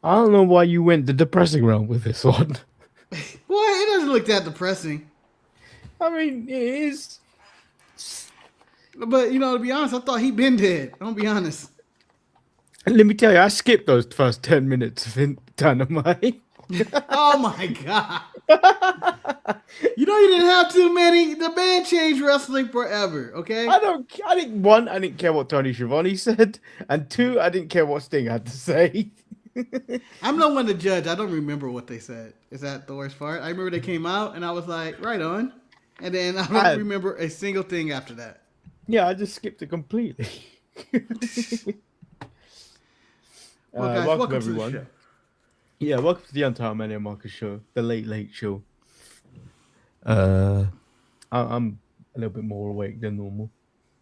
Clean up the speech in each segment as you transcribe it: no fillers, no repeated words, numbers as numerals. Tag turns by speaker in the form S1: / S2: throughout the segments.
S1: I don't know why you went the depressing route with this one.
S2: Well, it doesn't look that depressing.
S1: I mean, it is.
S2: But, to be honest, I thought he'd been dead. I'm going to be honest.
S1: Let me tell you, I skipped those first 10 minutes of Dynamite.
S2: Oh, my God. You didn't have too many. The man changed wrestling forever, okay?
S1: I didn't care what Tony Schiavone said, and two, I didn't care what Sting had to say.
S2: I'm not one to judge. I don't remember what they said. Is that the worst part? I remember they came out, and I was like, right on. And then I don't remember a single thing after that.
S1: Yeah, I just skipped it completely.
S2: Well, guys, welcome everyone. To the show.
S1: Yeah, welcome to the Untitled Mania Marcus show, the late show. I'm a little bit more awake than normal.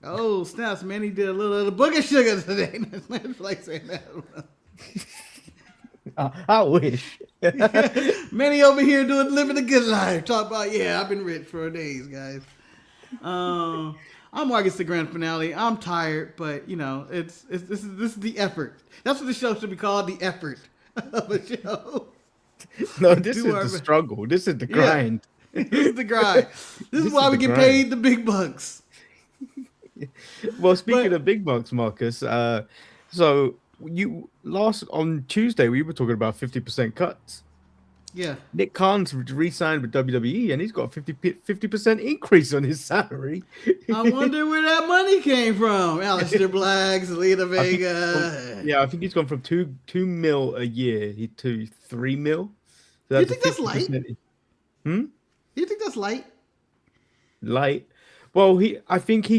S2: Oh, snaps, Manny did a little of the booger sugar today. That's like saying that.
S1: I wish.
S2: Manny over here living a good life. Talk about, I've been rich for days, guys. I'm Marcus, the grand finale. I'm tired, but this is the effort. That's what the show should be called, the effort of a show.
S1: No, this is the struggle. This is the grind.
S2: This is the grind. This is why we get paid the big bucks.
S1: Well, speaking of big bucks, Marcus, so on Tuesday we were talking about 50% cuts.
S2: Yeah.
S1: Nick Khan's re-signed with WWE, and he's got a 50% increase on his salary.
S2: I wonder where that money came from. Aleister Black, Zelina Vega.
S1: I think he's gone from $2 million a year to $3 million. So
S2: you think that's light? You think that's light?
S1: Light. Well, I think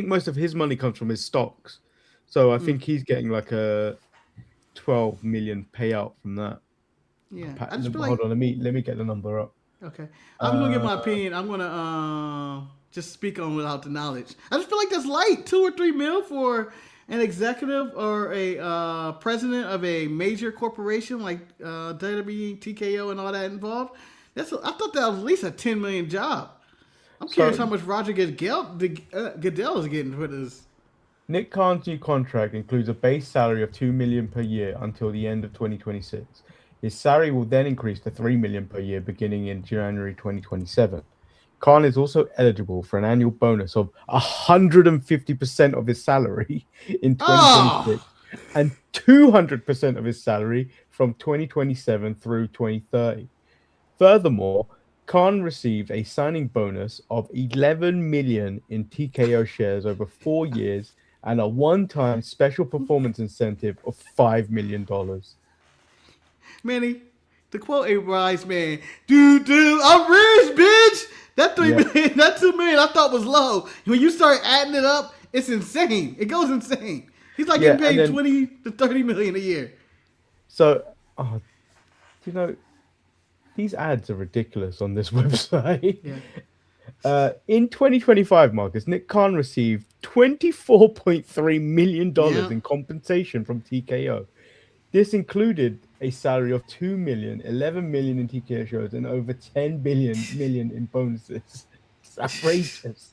S1: most of his money comes from his stocks. So I think he's getting like a 12 million payout from that.
S2: Yeah.
S1: Hold on, let me get the number up.
S2: Okay. I'm gonna give my opinion. I'm gonna just speak on without the knowledge. I just feel like that's light. 2 or 3 mil for an executive or a president of a major corporation like WWE, TKO, and all that involved. I thought that was at least a 10 million job. I'm curious how much Roger Goodell is getting for this.
S1: Nick Khan's new contract includes a base salary of $2 million per year until the end of 2026. His salary will then increase to $3 million per year beginning in January 2027. Khan is also eligible for an annual bonus of 150% of his salary in 2026 and 200% of his salary from 2027 through 2030. Furthermore, Khan received a signing bonus of 11 million in TKO shares over 4 years and a one-time special performance incentive of $5 million.
S2: Manny, to quote a wise man, dude, I'm rich, bitch. That $3 million, that $2 million I thought was low. When you start adding it up, it's insane. It goes insane. He's like getting paid 20 to 30 million a year.
S1: So, these ads are ridiculous on this website. Yeah. In 2025, Marcus, Nick Khan received $24.3 million in compensation from TKO. This included a salary of $2 million, 11 million in TKO shows, and over 10 million in bonuses. It's outrageous.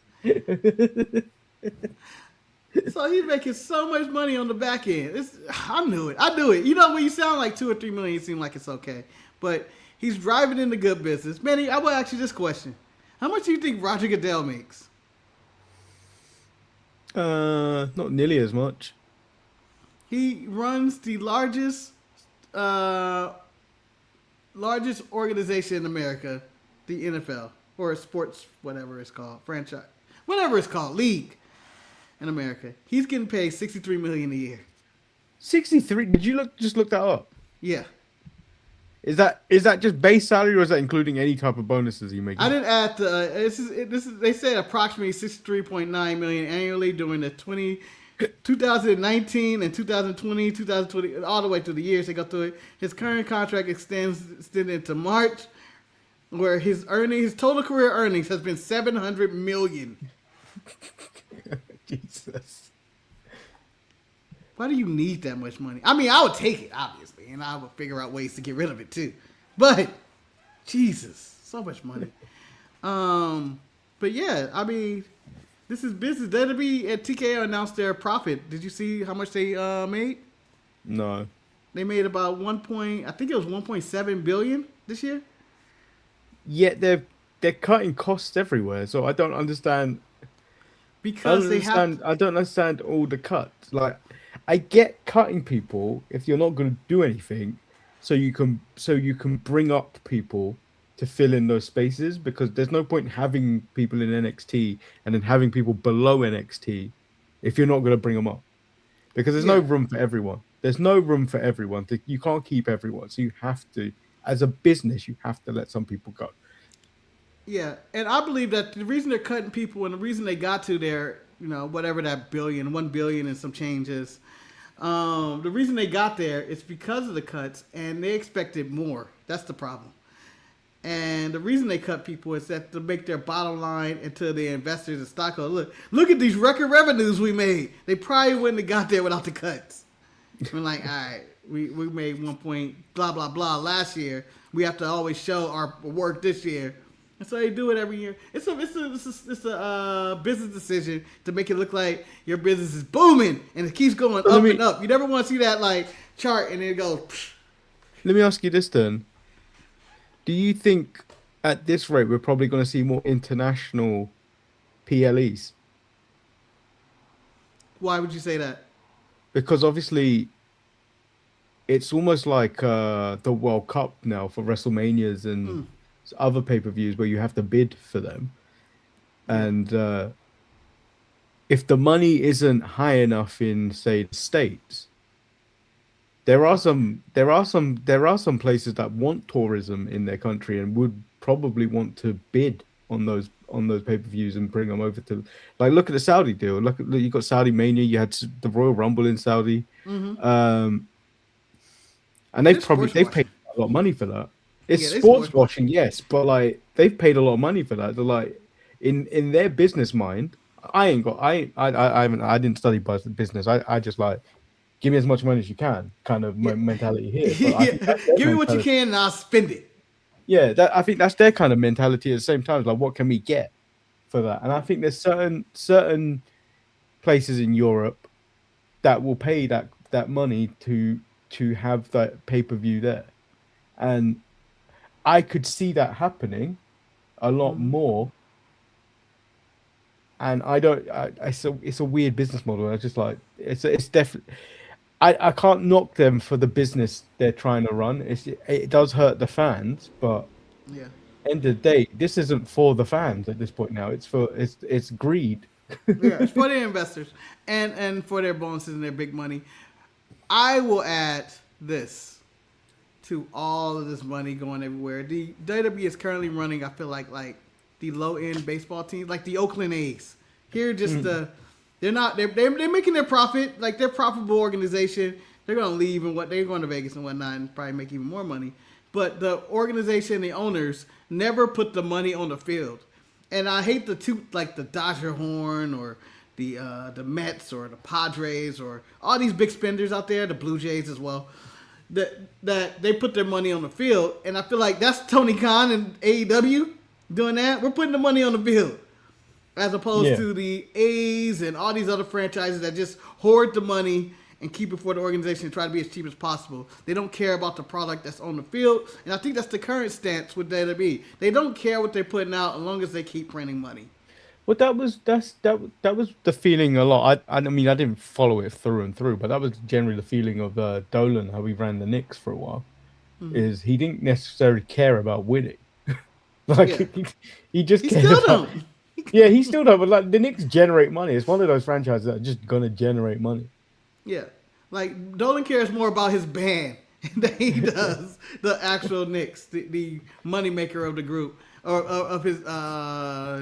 S2: So he's making so much money on the back end. I knew it. When you sound like 2 or 3 million, it seems like it's okay. But he's driving into good business. Manny, I will ask you this question. How much do you think Roger Goodell makes?
S1: Not nearly as much.
S2: He runs the largest organization in America, the NFL, or sports, whatever it's called, franchise, whatever it's called, league in America. He's getting paid $63 million a year.
S1: 63? Did you just look that up?
S2: Yeah.
S1: Is that just base salary, or is that including any type of bonuses you make?
S2: I didn't add the. They said approximately $63.9 million annually during the 2019 and 2020, all the way through the years they go through it. His current contract extended into March, where his total career earnings has been $700 million.
S1: Jesus.
S2: Why do you need that much money? I mean, I would take it, obviously, and I would figure out ways to get rid of it too. But Jesus, so much money. But yeah, I mean, this is business. WWE at TKO announced their profit. Did you see how much they made?
S1: No.
S2: They made about I think it was 1.7 billion this year.
S1: Yet they're cutting costs everywhere. So I don't understand.
S2: Because they have to.
S1: I don't understand all the cuts. Like, I get cutting people if you're not going to do anything, so you can bring up people to fill in those spaces, because there's no point having people in NXT and then having people below NXT if you're not going to bring them up, because there's no
S2: Yeah.
S1: room for everyone. There's no room for everyone. You can't keep everyone, so you have to, as a business, you have to let some people go.
S2: Yeah, and I believe that the reason they're cutting people and the reason they got to their, whatever that 1 billion and some changes, the reason they got there is because of the cuts, and they expected more. That's the problem. And the reason they cut people is that to make their bottom line and to the investors and stockholders, look at these record revenues we made. They probably wouldn't have got there without the cuts. We're like, all right, we made 1 point blah blah blah last year. We have to always show our work this year. And so they do it every year. It's a business decision to make it look like your business is booming and it keeps going up and up. You never want to see that like chart and then it goes. Psh.
S1: Let me ask you this then. Do you think at this rate we're probably going to see more international PLEs?
S2: Why would you say that?
S1: Because obviously it's almost like the World Cup now for WrestleManias and other pay-per-views where you have to bid for them. And if the money isn't high enough in, say, the States, there are some places that want tourism in their country and would probably want to bid on those pay-per-views and bring them over to, like, look at the Saudi deal. Look, you got Saudi Mania, you had the Royal Rumble in Saudi. And they've paid a lot of money for that. It's sports watching, yes, but like they've paid a lot of money for that. They're like, in their business mind, I didn't study business. I just like, give me as much money as you can kind of mentality here. But
S2: give me what you can and I'll spend it.
S1: Yeah, I think that's their kind of mentality at the same time. Like, what can we get for that? And I think there's certain places in Europe that will pay that money to have that pay-per-view there. And I could see that happening a lot more. And it's a weird business model. I just like, it's definitely, I can't knock them for the business they're trying to run. It does hurt the fans, but end of the day, this isn't for the fans at this point now. It's greed.
S2: It's for the investors and for their bonuses and their big money. I will add this to all of this money going everywhere. The WWE is currently running, I feel like the low end baseball teams, like the Oakland A's. Here, just they're making their profit, like they're a profitable organization. They're gonna leave and they're going to Vegas and whatnot and probably make even more money. But the organization, the owners, never put the money on the field. And I hate the Dodger horn or the Mets or the Padres or all these big spenders out there, the Blue Jays as well. That they put their money on the field, and I feel like that's Tony Khan and AEW doing that. We're putting the money on the field, as opposed to the A's and all these other franchises that just hoard the money and keep it for the organization and try to be as cheap as possible. They don't care about the product that's on the field, and I think that's the current stance with WWE. They don't care what they're putting out as long as they keep printing money.
S1: Well, that was the feeling a lot. I mean, I didn't follow it through and through, but that was generally the feeling of Dolan, how he ran the Knicks for a while. Is he didn't necessarily care about winning, he just cared about. Yeah, he still don't. But like, the Knicks generate money. It's one of those franchises that are just gonna generate money.
S2: Yeah, like Dolan cares more about his band than he does the actual Knicks, the moneymaker of the group or of his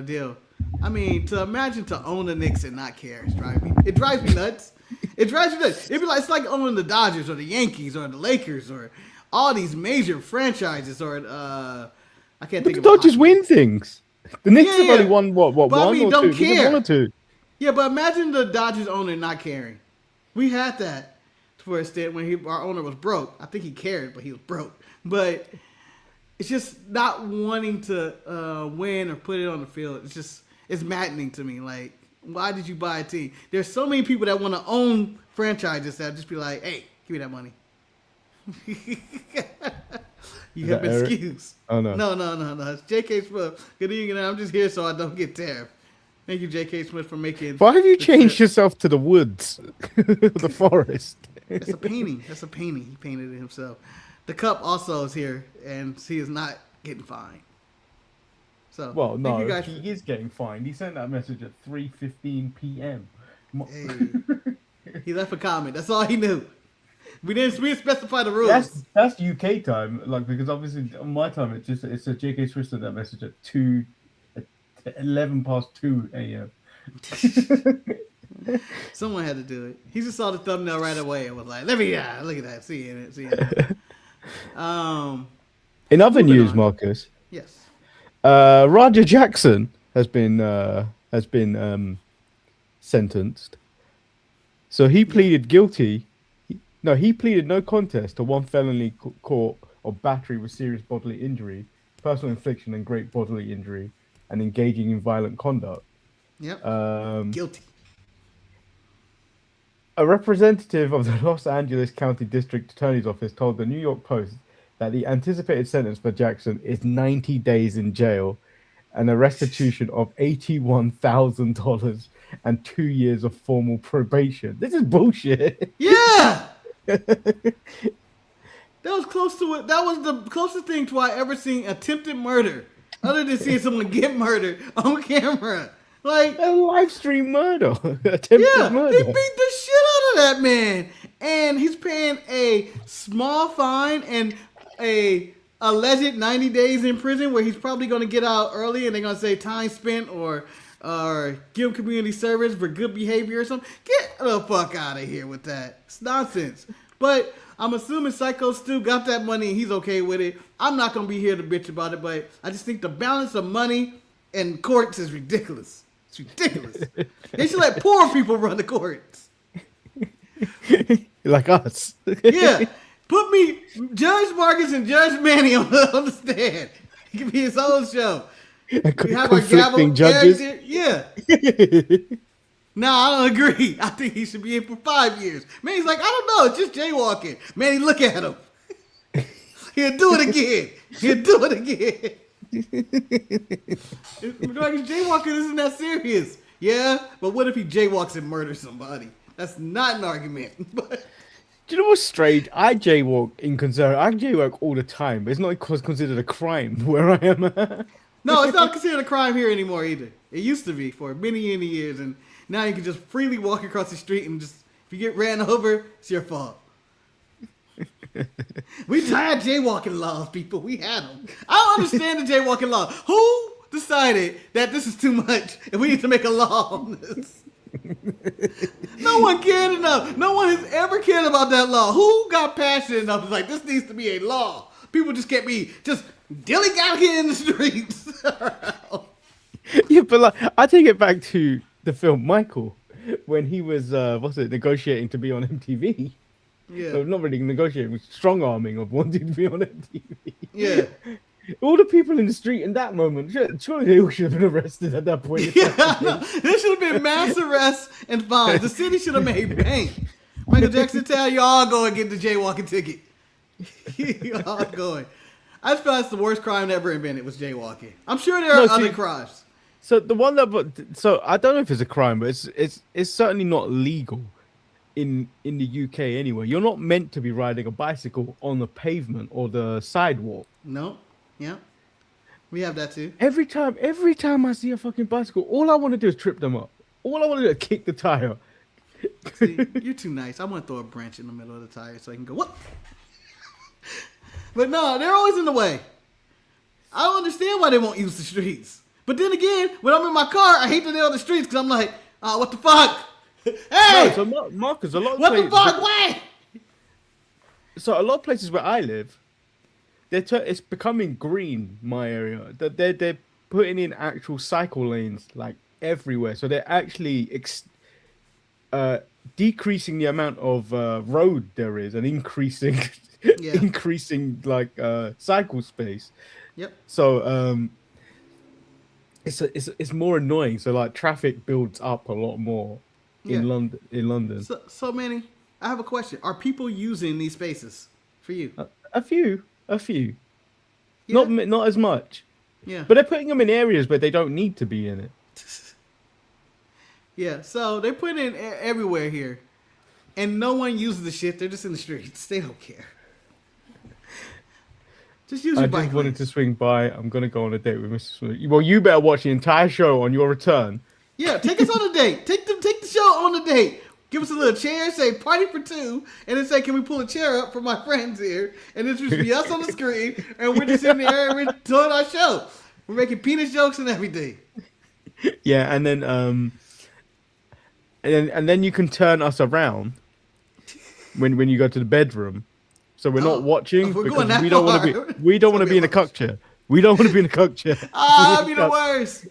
S2: deal. I mean, to own the Knicks and not care it drives me nuts. It drives me nuts. It'd be like, it's like owning the Dodgers or the Yankees or the Lakers or all these major franchises or I can't think of.
S1: The Dodgers win things. The Knicks have only won what
S2: but
S1: one
S2: I mean,
S1: or
S2: don't
S1: two?
S2: Care.
S1: One or two.
S2: Yeah, but imagine the Dodgers owner not caring. We had that for a stint when our owner was broke. I think he cared, but he was broke. But it's just not wanting to win or put it on the field. It's maddening to me. Like, why did you buy a team? There's so many people that want to own franchises that just be like, hey, give me that money. You
S1: Is
S2: have
S1: that
S2: been
S1: Eric?
S2: excused.
S1: Oh no.
S2: No. It's J.K. Smith. Good evening. I'm just here so I don't get tariffed. Thank you, J.K. Smith, for making
S1: Why have you
S2: the
S1: changed
S2: trip.
S1: yourself to the woods, the forest?
S2: That's a painting. That's a painting. He painted it himself. The cup also is here, and he is not getting fined. So
S1: Well,
S2: thank you
S1: no,
S2: guys.
S1: he is getting fined. He sent that message at 3:15 p.m.
S2: Hey, he left a comment. That's all he knew. We didn't specify the
S1: That's
S2: rules.
S1: that's UK time, like because obviously on my time it's a JK Swiss sent that message at 11 past 2 a.m.
S2: Someone had to do it. He just saw the thumbnail right away and was like, "Let me, look at that, seeing it."
S1: In other
S2: Moving
S1: news,
S2: on.
S1: Marcus,
S2: Yes.
S1: Roger Jackson has been sentenced. So he
S2: Yeah.
S1: pleaded guilty. He pleaded no contest to one felony count of battery with serious bodily injury, personal infliction and great bodily injury, and engaging in violent conduct.
S2: Yep.
S1: Um,
S2: Guilty.
S1: a representative of the Los Angeles County District Attorney's Office told the New York Post that the anticipated sentence for Jackson is 90 days in jail and a restitution of $81,000 and 2 years of formal probation. This is bullshit.
S2: Yeah. That was close to it. That was the closest thing to I ever seen attempted murder, other than seeing someone get murdered on camera. Like,
S1: A live stream murder, attempted
S2: yeah, they
S1: murder.
S2: beat the shit out of that man, and he's paying a small fine and a alleged 90 days in prison, where he's probably going to get out early, and they're going to say time spent or give him community service for good behavior or something. Get the fuck out of here with that. It's nonsense. But I'm assuming Psycho Stu got that money and he's okay with it. I'm not going to be here to bitch about it, but I just think the balance of money and courts is ridiculous. It's ridiculous. They should let poor people run the courts.
S1: Like us.
S2: Yeah. Put me, Judge Marcus and Judge Manny on the stand. It can be his own show. We have our gavel.
S1: Conflicting judges.
S2: Yeah. No, I don't agree. I think he should be in for 5 years. Manny's like, I don't know. It's just jaywalking. Manny, look at him. He'll do it again. He'll do it again. Jaywalking isn't that serious. Yeah, but what if he jaywalks and murders somebody? That's not an argument. But
S1: Do you know what's strange? I jaywalk I jaywalk all the time, but it's not considered a crime where I am at.
S2: no, it's not considered a crime here anymore either. It used to be for many, many years, and now you can just freely walk across the street and just, if you get ran over, it's your fault. We had jaywalking laws, people. We had them. I don't understand the jaywalking law. Who decided that this is too much and we need to make a law on this? No one cared enough. No one has ever cared about that law. Who got passionate enough? It's like, this needs to be a law. People just can't be just dilly out here in the streets.
S1: Yeah, but like I take it back to the film Michael when he was negotiating to be on MTV.
S2: Yeah.
S1: So not really negotiating, was strong arming of wanting to be on MTV.
S2: Yeah.
S1: All the people in the street in that moment, surely they all should have been arrested at that point.
S2: Yeah, there should have been mass arrests and fines. The city should have made bank. Michael Jackson tell you all go and get the jaywalking ticket. You all going. I just feel that's the worst crime ever invented was jaywalking. I'm sure there are other crimes.
S1: So the one so I don't know if it's a crime, but it's certainly not legal in the UK anyway. You're not meant to be riding a bicycle on the pavement or the sidewalk.
S2: No. Yeah. We have that too.
S1: Every time I see a fucking bicycle, all I want to do is trip them up. All I want to do is kick the tire.
S2: See, you're too nice. I want to throw a branch in the middle of the tire so I can go, what? But no, they're always in the way. I don't understand why they won't use the streets. But then again, when I'm in my car, I hate that they're on the streets because I'm like, what the fuck? Hey!
S1: No, so Marcus, a lot of
S2: What the
S1: places,
S2: fuck? Why?
S1: So a lot of places where I live, it's becoming green. My area, they're putting in actual cycle lanes like everywhere. So they're actually decreasing the amount of road there is and increasing
S2: Yeah.
S1: increasing like cycle space.
S2: Yep.
S1: So it's more annoying. So like traffic builds up a lot more in
S2: Yeah.
S1: London.
S2: So Manny, I have a question. Are people using these spaces? for you?
S1: A few.
S2: Yeah,
S1: Not as much.
S2: yeah,
S1: But they're putting them in areas where they don't need to be in it.
S2: yeah. So they put it in everywhere here, and no one uses the shit. They're just in the streets. They don't care. Just use your
S1: I
S2: bike
S1: just wanted
S2: lanes.
S1: to swing by. I'm gonna go on a date with Mr. Smith. Well, you better watch the entire show on your return.
S2: Yeah, take us on a date. Take the show on a date. Give us a little chair, say party for two, and then say, can we pull a chair up for my friends here? And it's just be us on the screen, and we're just in there and we're doing our show. We're making penis jokes and everything.
S1: Yeah, and then you can turn us around when you go to the bedroom. So we're not watching
S2: we're
S1: because
S2: going that
S1: we don't want
S2: far.
S1: to be
S2: So
S1: in a cuck chair. We don't want to be in a cuck chair.
S2: I'd be the worst.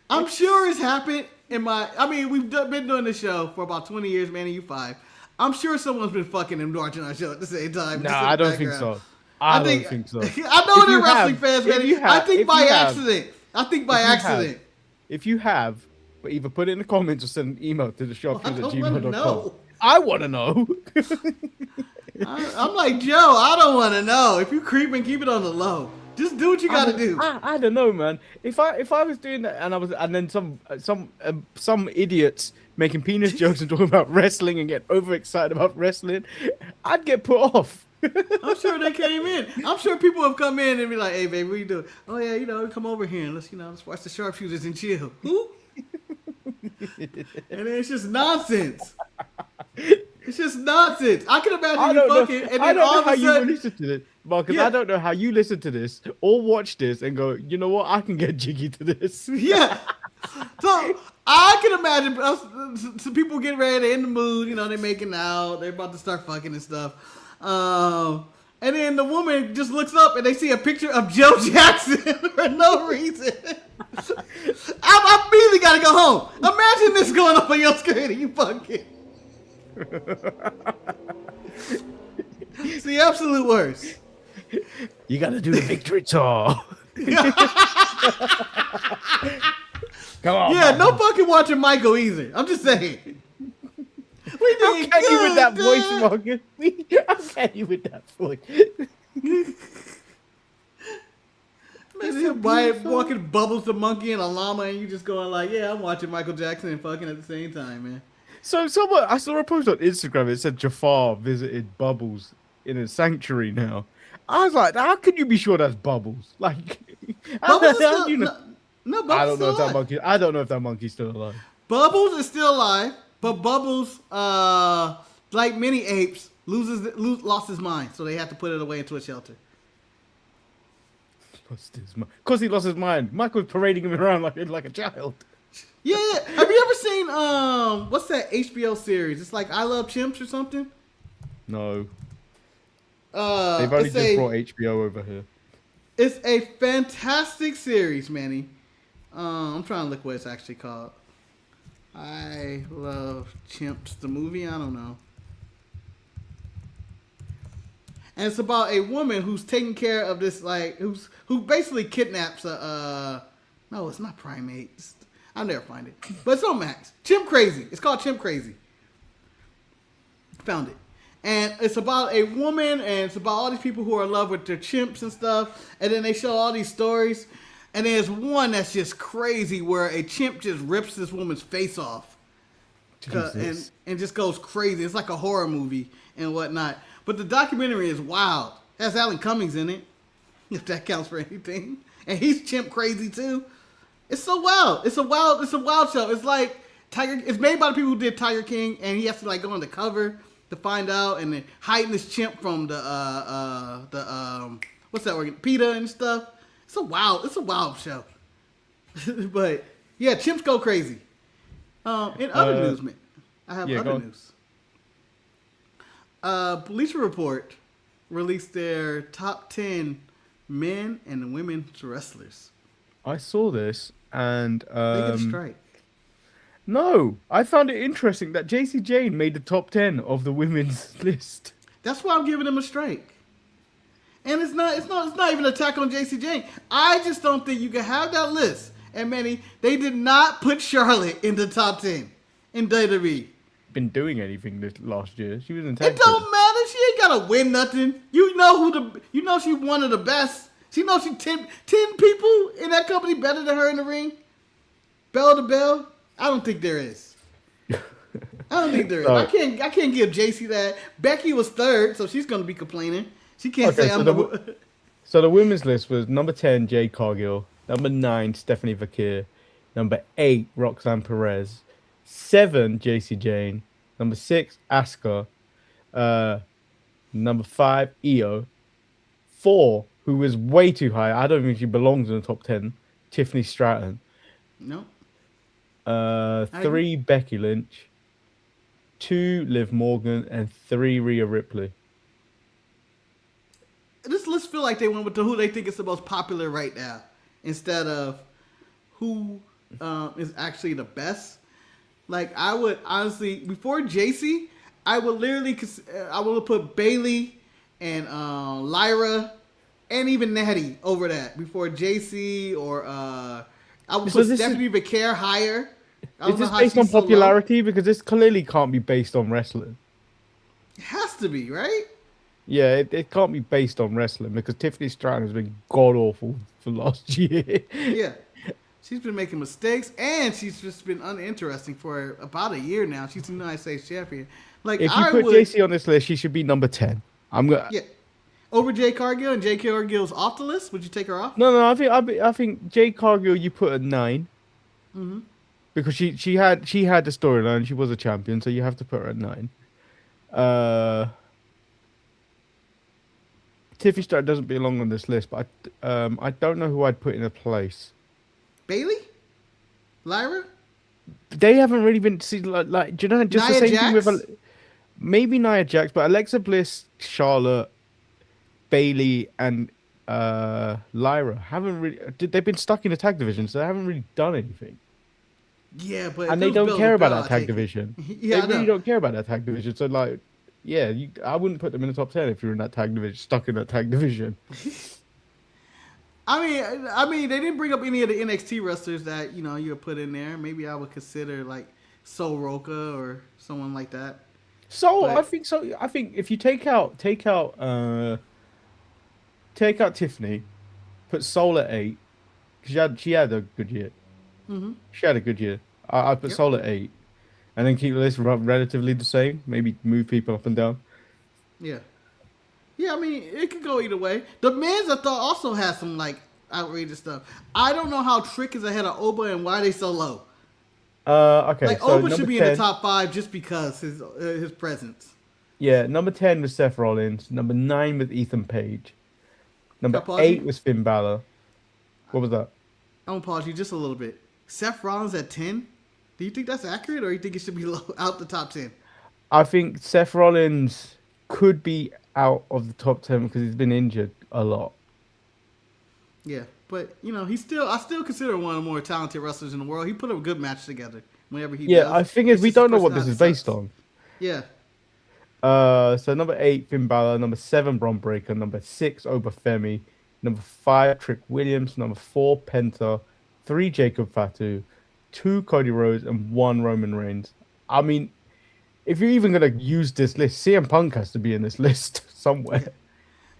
S2: I'm sure it's happened in my. I mean, we've been doing this show for about 20 years, man, and you 5. I'm sure someone's been fucking and watching our show at the same time.
S1: Nah, I don't think so. I don't think so.
S2: I know they're wrestling fans, man. I think by accident.
S1: If you have, but either put it in the comments or send an email to the shopfuse@gmail.com. I want to know.
S2: I'm like, Joe, I don't want to know. If you creeping, keep it on the low. Just do what you got to do.
S1: I don't know, man. If I was doing that and then some idiots making penis jokes and talking about wrestling and get overexcited about wrestling, I'd get put off.
S2: I'm sure they came in. I'm sure people have come in and be like, "Hey, baby, what you doing? Oh yeah, come over here and let's watch the sharpshooters and chill." Who? And then it's just nonsense. It's just nonsense. I can imagine you fucking, and then all of a sudden,
S1: you listen to this, Marcus. Yeah. I don't know how you listen to this or watch this and go, you know what? I can get jiggy to this.
S2: Yeah. So I can imagine some people getting ready, they're in the mood, they're making out, they're about to start fucking and stuff. And then the woman just looks up and they see a picture of Joe Jackson for no reason. I immediately gotta go home. Imagine this going up on your screen and you fucking. It's the absolute worst.
S1: You gotta do the victory tour. Come on.
S2: Yeah, no fucking watching Michael either. I'm just saying. We
S1: I'll get you with that voice, Morgan. I'll get you with that voice.
S2: Imagine walking Bubbles the monkey and a llama and you just going like, yeah, I'm watching Michael Jackson and fucking at the same time, man.
S1: So I saw a post on Instagram. It said Jafar visited Bubbles in a sanctuary now. I was like, how can you be sure that's Bubbles? Like,
S2: Bubbles is still, no, Bubbles
S1: I don't know
S2: if
S1: that monkey. I don't know if that monkey's still alive.
S2: Bubbles is still alive, but Bubbles, like many apes, lost his mind, so they have to put it away into a shelter.
S1: Lost his mind. Of course, he lost his mind. Michael was parading him around like a child.
S2: Yeah. Have you ever seen what's that HBO series? It's like I Love Chimps or something.
S1: No. They've only just brought HBO over here.
S2: It's a fantastic series, Manny. I'm trying to look what it's actually called. I Love Chimps, the movie. I don't know. And it's about a woman who's taking care of this, like, who basically kidnaps a. No, it's not primates. I'll never find it. But it's on Max. Chimp Crazy. It's called Chimp Crazy. Found it. And it's about a woman, and it's about all these people who are in love with their chimps and stuff. And then they show all these stories. And there's one that's just crazy where a chimp just rips this woman's face off. And just goes crazy. It's like a horror movie and whatnot. But the documentary is wild. It has Alan Cummings in it, if that counts for anything. And he's chimp crazy too. It's so wild. It's a wild show. It's like Tiger. It's made by the people who did Tiger King, and he has to like go on the cover to find out, and then hiding this chimp from the what's that organ? PETA and stuff. It's a wild show. But yeah, chimps go crazy. In other news, man, I have other news. Bleacher Report released their top 10 men and women wrestlers.
S1: I saw this and
S2: They get a strike.
S1: No, I found it interesting that JC Jane made the top 10 of the women's list.
S2: That's why I'm giving them a strike. And it's not even an attack on JC Jane. I just don't think you can have that list. And Manny, they did not put Charlotte in the top 10 in WWE.
S1: Been doing anything this last year. She was in tag
S2: It don't matter. She ain't gotta win nothing. You know she one of the best. She knows she 10 people in that company better than her in the ring. Bell to bell. I don't think there is. I don't think there is.
S1: So,
S2: I can't give JC that. Becky was third, so she's gonna be complaining. She can't
S1: okay,
S2: say I'm the.
S1: so the women's list was number 10, Jade Cargill. Number 9, Stephanie Vakir. Number 8, Roxanne Perez. 7, JC Jane. Number 6, Asuka. Number 5, Io. 4, who was way too high. I don't think she belongs in the top 10. Tiffany Stratton.
S2: No.
S1: 3, Becky Lynch. 2, Liv Morgan. And 3, Rhea Ripley.
S2: This list feel like they went with who they think is the most popular right now, instead of who is actually the best. Like, I would honestly, before JC, I would put Bailey and Lyra and even Natty over that before JC, or I would put Stephanie Vakir higher.
S1: Is this based on popularity? Because this clearly can't be based on wrestling.
S2: It has to be, right?
S1: Yeah, it can't be based on wrestling because Tiffany Stratton has been god awful for last year.
S2: Yeah. She's been making mistakes, and she's just been uninteresting for about a year now. She's the United States champion. Like,
S1: if you put JC on this list, she should be number 10.
S2: Yeah. Over Jade Cargill, and Jade Cargill's off the list. Would you take her off?
S1: No. I think Jade Cargill you put at 9.
S2: Mm-hmm.
S1: Because she had the storyline. She was a champion, so you have to put her at 9. Tiffany Stratton doesn't belong on this list, but I don't know who I'd put in a place.
S2: Bailey? Lyra?
S1: They haven't really been like do you know just Nia the same Jax? Thing with maybe Nia Jax, but Alexa Bliss, Charlotte, Bailey, and Lyra haven't really. They've been stuck in the tag division, so they haven't really done anything.
S2: Yeah, but
S1: and they don't care about that tag division.
S2: Yeah,
S1: they really don't care about that tag division. So like, yeah, I wouldn't put them in the top 10 if you're in that tag division, stuck in that tag division.
S2: I mean, they didn't bring up any of the NXT wrestlers that you would put in there. Maybe I would consider like Sol Roca or someone like that.
S1: I think so. I think if you take out Tiffany, put Sol at 8 because she had a good year.
S2: Mm-hmm.
S1: She had a good year. I put Sol at 8, and then keep the list relatively the same. Maybe move people up and down.
S2: Yeah. Yeah, I mean, it could go either way. The men's, I thought, also has some, like, outrageous stuff. I don't know how Trick is ahead of Oba and why they so low.
S1: Okay.
S2: Like,
S1: so
S2: Oba should be 10. In the top 5 just because his presence.
S1: Yeah, number 10 was Seth Rollins. Number 9 was Ethan Page. Number 8 was Finn Balor. What was that?
S2: I'm going to pause you just a little bit. Seth Rollins at 10? Do you think that's accurate, or do you think it should be out the top 10?
S1: I think Seth Rollins could be out of the top 10 because he's been injured a lot.
S2: Yeah, but I still consider one of the more talented wrestlers in the world. He put a good match together whenever he does.
S1: Yeah, I think we don't know what this is based on.
S2: Yeah.
S1: So number 8, Finn Balor. Number 7, Bron Breakker. Number 6, Obafemi. Number 5, Trick Williams. Number 4, Penta. 3, Jacob Fatu. 2, Cody Rhodes. And 1, Roman Reigns. I mean, if you're even going to use this list, CM Punk has to be in this list somewhere.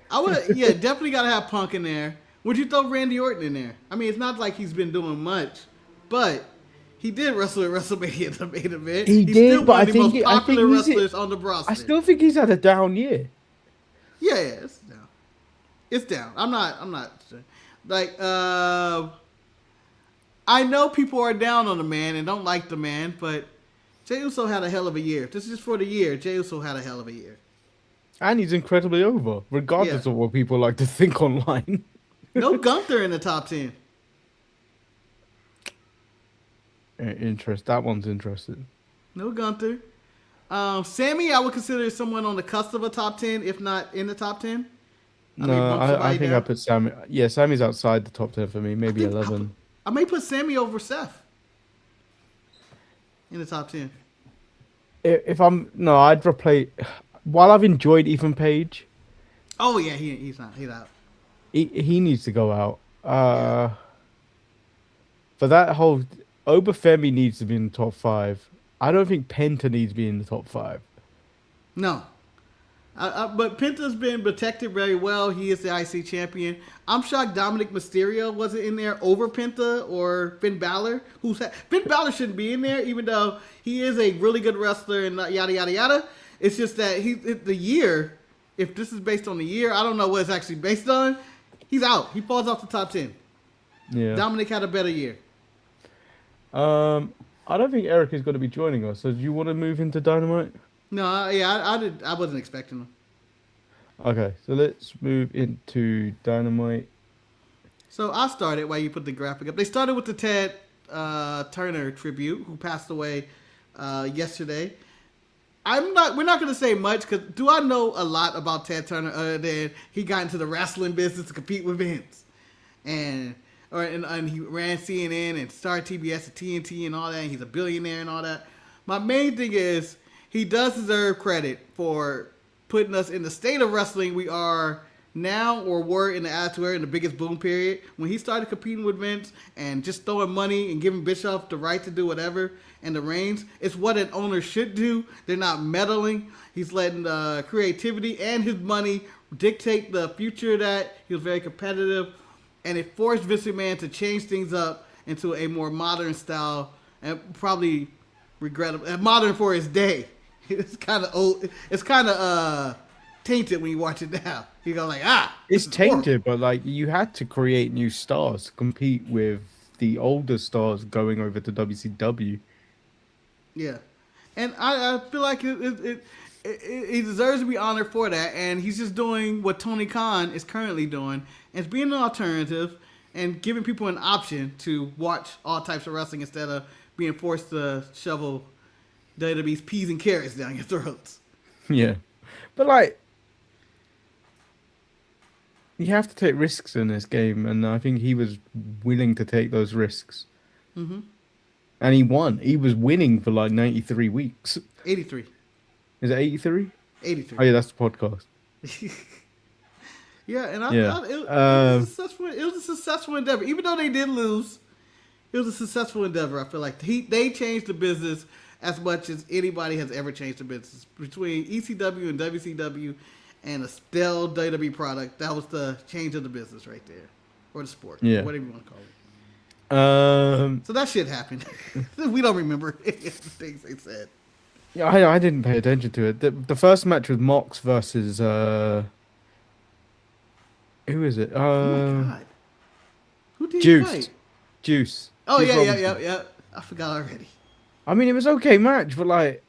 S2: Definitely got to have Punk in there. Would you throw Randy Orton in there? I mean, it's not like he's been doing much, but he did wrestle at WrestleMania, the main event.
S1: He's
S2: still
S1: but
S2: one
S1: I
S2: of the
S1: think
S2: most popular wrestlers on the roster.
S1: I still think he's had a down year.
S2: Yeah, it's down. It's down. I'm not sure. Like, I know people are down on the man and don't like the man, but Jey Uso had a hell of a year. This is just for the year. Jey Uso had a hell of a year.
S1: And he's incredibly over, regardless of what people like to think online.
S2: No Gunther in the top 10.
S1: That one's interesting.
S2: No Gunther. Sammy, I would consider someone on the cusp of a top 10, if not in the top 10.
S1: I think I put Sammy. Yeah, Sammy's outside the top 10 for me. Maybe 11.
S2: I may put Sammy over Seth in the top 10.
S1: I'd replace. While I've enjoyed Ethan Page.
S2: Oh yeah, he's out.
S1: He needs to go out. For that whole Obafemi needs to be in the top 5. I don't think Penta needs to be in the top 5.
S2: No. But Penta's been protected very well. He is the IC champion. I'm shocked Dominic Mysterio wasn't in there over Penta or Finn Balor. Finn Balor shouldn't be in there, even though he is a really good wrestler and yada yada yada. It's just that the year. If this is based on the year, I don't know what it's actually based on. He's out. He falls off the top 10.
S1: Yeah.
S2: Dominic had a better year.
S1: I don't think Eric is going to be joining us. So do you want to move into Dynamite?
S2: No, I wasn't expecting him.
S1: Okay, so let's move into Dynamite.
S2: So I started while you put the graphic up. They started with the Ted Turner tribute, who passed away yesterday. We're not going to say much because do I know a lot about Ted Turner other than he got into the wrestling business to compete with Vince, and he ran CNN and started TBS and TNT and all that. And he's a billionaire and all that. My main thing is he does deserve credit for putting us in the state of wrestling we are now, or were in the Attitude Era in the biggest boom period. When he started competing with Vince and just throwing money and giving Bischoff the right to do whatever and the reins, it's what an owner should do. They're not meddling. He's letting creativity and his money dictate the future of that. He was very competitive, and it forced Vince McMahon to change things up into a more modern style, and probably regrettable, modern for his day. It's kind of old. It's kind of tainted when you watch it now. You go like,
S1: it's tainted, but like you had to create new stars to compete with the older stars going over to WCW.
S2: Yeah, and I feel like he deserves to be honored for that, and he's just doing what Tony Khan is currently doing, and it's being an alternative and giving people an option to watch all types of wrestling instead of being forced to shovel WWE's peas and carrots down your throats.
S1: Yeah, but like, you have to take risks in this game, and I think he was willing to take those risks.
S2: Mm-hmm.
S1: And he won. He was winning for like 93 weeks.
S2: 83.
S1: Is it 83?
S2: 83.
S1: Oh yeah, that's the podcast.
S2: Yeah, and it was a successful endeavor. Even though they did lose, it was a successful endeavor. I feel like they changed the business as much as anybody has ever changed the business. Between ECW and WCW and a still WWE product, that was the change of the business right there. Or the sport.
S1: Yeah.
S2: Whatever you want to call it.
S1: So
S2: that shit happened. We don't remember the things they said.
S1: Yeah, I didn't pay attention to it. The first match was Mox versus who is it?
S2: Oh my god. Who did
S1: Juice.
S2: he fight?
S1: Juice.
S2: Oh
S1: Juice
S2: yeah. I forgot already.
S1: I mean, it was okay match, but like,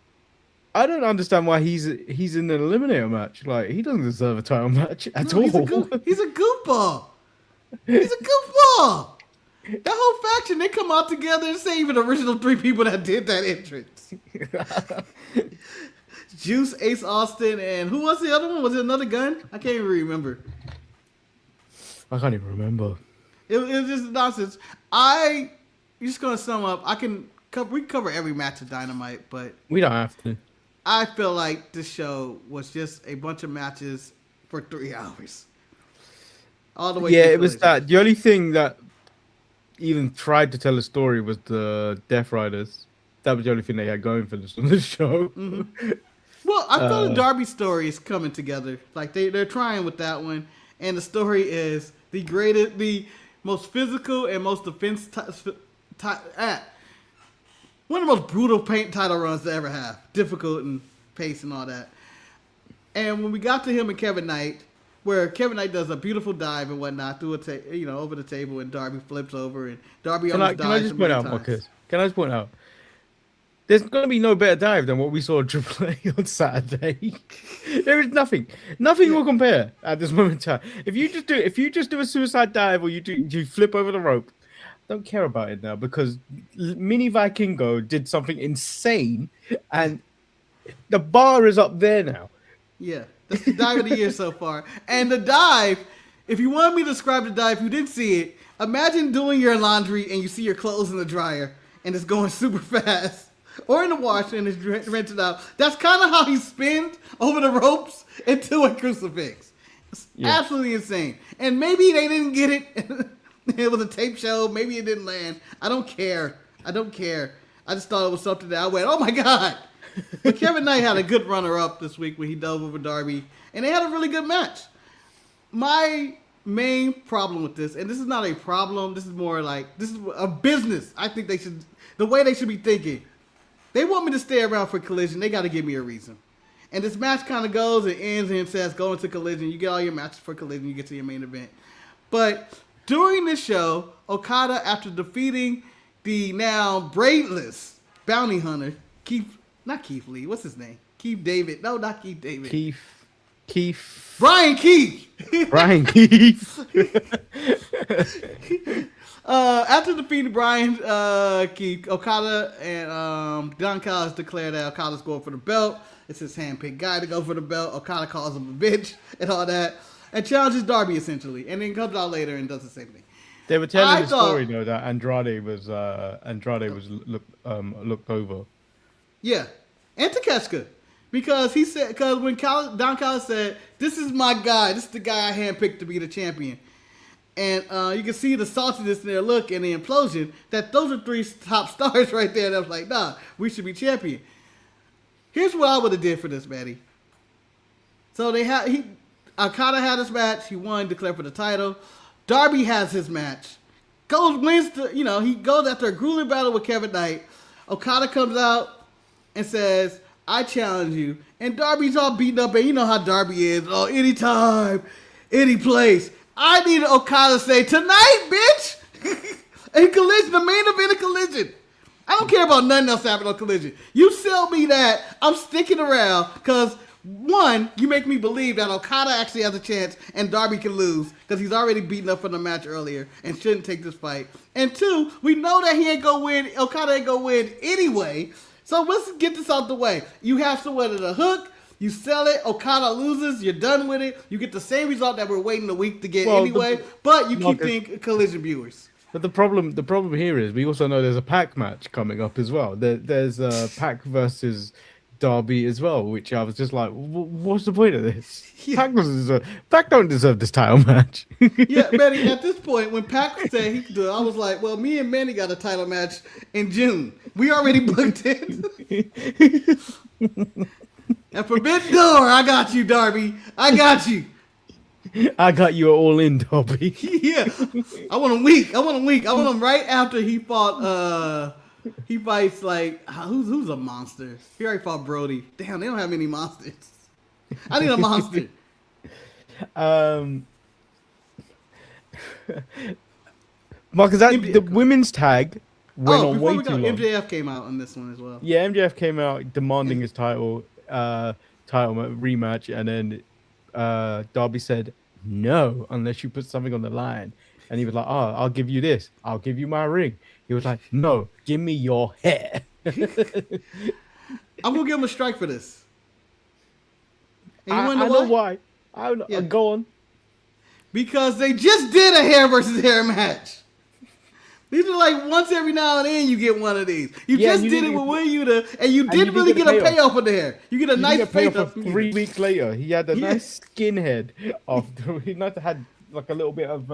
S1: I don't understand why he's in an eliminator match. Like, he doesn't deserve a title match at all.
S2: He's a goofball. He's a goofball. That whole faction, they come out together and say even the original 3 people that did that entrance. Juice, Ace Austin, and who was the other one? Was it another gun? I can't even remember.
S1: I can't even remember.
S2: It was just nonsense. You're just going to sum up. We can cover every match of Dynamite, but
S1: we don't have to.
S2: I feel like this show was just a bunch of matches for 3 hours. All the way.
S1: Yeah, it was that. The only thing that even tried to tell a story was the Death Riders. That was the only thing they had going for this on the show.
S2: Mm-hmm. Well, I feel the Darby story is coming together. Like they're trying with that one, and the story is the most physical and most defense one of the most brutal paint title runs to ever have. Difficult and pace and all that. And when we got to him and Kevin Knight, where Kevin Knight does a beautiful dive and whatnot through over the table, and Darby flips over, and Darby almost dies. Can I just point out, Marcus?
S1: Can I just point out? There's going to be no better dive than what we saw at Triple A on Saturday. There is nothing will compare at this moment in time. If you just do a suicide dive, or you flip over the rope, I don't care about it now, because Mini Vikingo did something insane, and the bar is up there now.
S2: Yeah. That's the dive of the year so far. And the dive, if you want me to describe the dive, if you didn't see it, imagine doing your laundry and you see your clothes in the dryer and it's going super fast. Or in the wash and it's rinsed out. That's kind of how he spins over the ropes into a crucifix. It's absolutely insane. And maybe they didn't get it. It was a tape show. Maybe it didn't land. I don't care. I just thought it was something that I went, oh my God. But Kevin Knight had a good runner-up this week when he dove over Darby, and they had a really good match. My main problem with this, and this is not a problem, this is more like, this is a business. I think the way they should be thinking. They want me to stay around for Collision, they got to give me a reason. And this match kind of goes and ends and says, go into Collision, you get all your matches for Collision, you get to your main event. But during this show, Okada, after defeating the now braidless bounty hunter, not Keith Lee, what's his name? Keith David. No, not Keith David.
S1: Keith.
S2: Brian Keith.
S1: Brian Keith.
S2: After defeating Brian Keith, Okada and Don Callis declared that Okada's going for the belt. It's his handpicked guy to go for the belt. Okada calls him a bitch and all that. And challenges Darby essentially. And then comes out later and does the same thing.
S1: They were telling the story though that Andrade was looked over.
S2: Yeah, and Takeshita, because when Don Callis said, "This is my guy. This is the guy I handpicked to be the champion," and you can see the saltiness in their look and the implosion. That those are 3 top stars right there. That was like, nah, we should be champion. Here's what I would have did for this, Maddie. So Okada had his match. He won, declared for the title. Darby has his match. He goes after a grueling battle with Kevin Knight. Okada comes out and says, I challenge you. And Darby's all beaten up, and you know how Darby is. Oh, anytime, any place. I need Okada to say, tonight, bitch! In Collision, the main event of Collision. I don't care about nothing else happening on Collision. You sell me that, I'm sticking around, because, 1, you make me believe that Okada actually has a chance, and Darby can lose, because he's already beaten up in the match earlier, and shouldn't take this fight. And 2, we know that Okada ain't gonna win anyway. So let's get this out the way. You have someone at a hook, you sell it, Okada loses, you're done with it. You get the same result that we're waiting a week to get anyway, but you keep thinking Collision viewers.
S1: But the problem here is we also know there's a Pac match coming up as well. There's Pac versus Darby as well, which I was just like, what's the point of this? Yeah. Pac don't deserve this title match.
S2: Yeah, Manny, at this point, when Pac said he could do it, I was like, well, me and Manny got a title match in June. We already booked it. And Forbidden Door, I got you, Darby. I got you.
S1: I got you all in, Darby.
S2: Yeah. I want him weak. I want him right after he fought, he fights like, who's a monster? He already fought Brody. Damn, they don't have any monsters. I need a monster.
S1: Marcus, the women's tag went on way too long.
S2: MJF came out on this one as well.
S1: Yeah, MJF came out demanding his title rematch, and then Darby said, no, unless you put something on the line. And he was like, oh, I'll give you this. I'll give you my ring. He was like, no, give me your hair.
S2: I'm going to give him a strike for this. And you
S1: I know why. Go on.
S2: Because they just did a hair versus hair match. These are like once every now and then you get one of these. You just did it with Will Yuta, and you didn't really get a payoff with the hair. You get a nice payoff.
S1: 3 weeks later, he had a nice skinhead. He had like a little bit of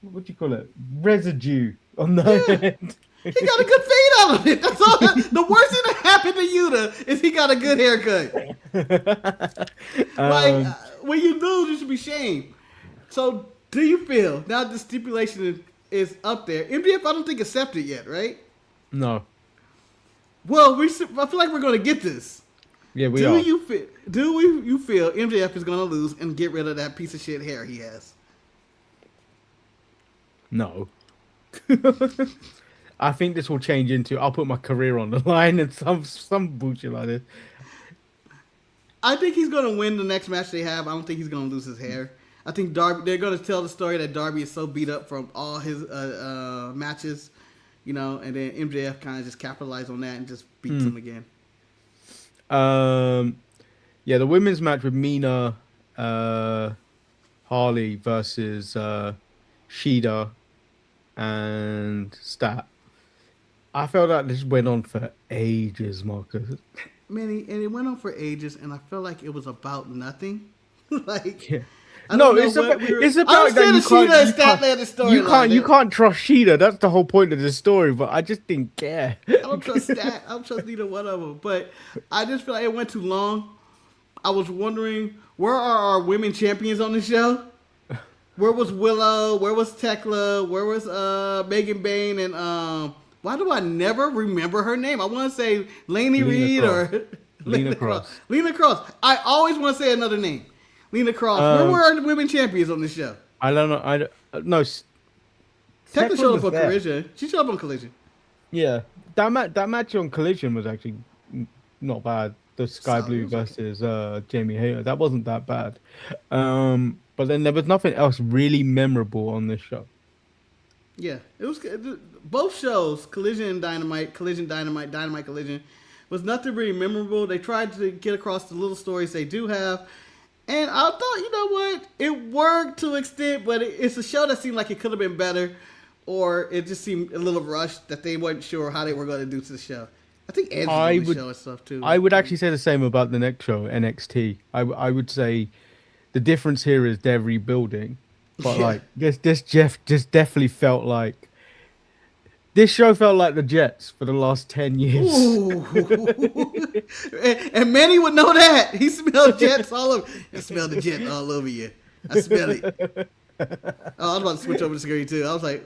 S1: what do you call it? Residue on the head.
S2: He got a good fade out of it. That's all. The worst thing that happened to Yuta is he got a good haircut. When you lose, you should be shamed. So, do you feel now the stipulation is up there? MJF, I don't think accepted yet, right?
S1: No.
S2: Well, I feel like we're going to get this.
S1: Yeah, we are.
S2: You feel MJF is going to lose and get rid of that piece of shit hair he has?
S1: No. I think this will change into I'll put my career on the line and some bullshit like this.
S2: I think he's going to win the next match they have. I don't think he's going to lose his hair. I think they're going to tell the story that Darby is so beat up from all his matches, and then MJF kind of just capitalized on that and just beats him again.
S1: Yeah, the women's match with Mina Harley versus Shida and Stat. I felt like this went on for ages, Marcus.
S2: And it went on for ages, and I felt like it was about nothing. I don't know
S1: it's
S2: what
S1: about
S2: we were.
S1: it's
S2: I
S1: about that
S2: understand
S1: you
S2: the Sheeta
S1: can't
S2: and Statlander storyline.
S1: you can't trust Sheeta. That's the whole point of the story. But I just didn't care.
S2: I don't trust Stat. I don't trust neither one of them. But I just feel like it went too long. I was wondering, where are our women champions on the show? Where was Willow? Where was Tekla? Where was Megan Bain? And why do I never remember her name? I want to say Lainey
S1: Lena
S2: Reed
S1: Cross.
S2: or
S1: Lena Cross.
S2: Lena Cross. I always want to say another name. Lena Cross. Where were our women champions on this show?
S1: I don't know. No.
S2: Tekla
S1: Tekla
S2: showed
S1: was
S2: up on
S1: there.
S2: Collision. She showed up on Collision.
S1: Yeah, that match on Collision was actually not bad. The Sky Blue versus Jamie Hayter. That wasn't that bad. But then there was nothing else really memorable on this show.
S2: Yeah, it was both shows, Collision and Dynamite, Collision Dynamite, Dynamite Collision, was nothing really memorable. They tried to get across the little stories they do have, and I thought, you know what, it worked to an extent, but it's a show that seemed like it could have been better, or it just seemed a little rushed that they weren't sure how they were going to do to the show. I think Edge was on the show and stuff too.
S1: I would actually say the same about the next show, NXT. I would say the difference here is they're rebuilding, but like this Jeff just definitely felt like this show felt like the Jets for the last 10 years.
S2: and Manny would know that. He smelled Jets all over. I smelled the Jet all over you. I smell it. Oh, I was about to switch over to screen too. I was like,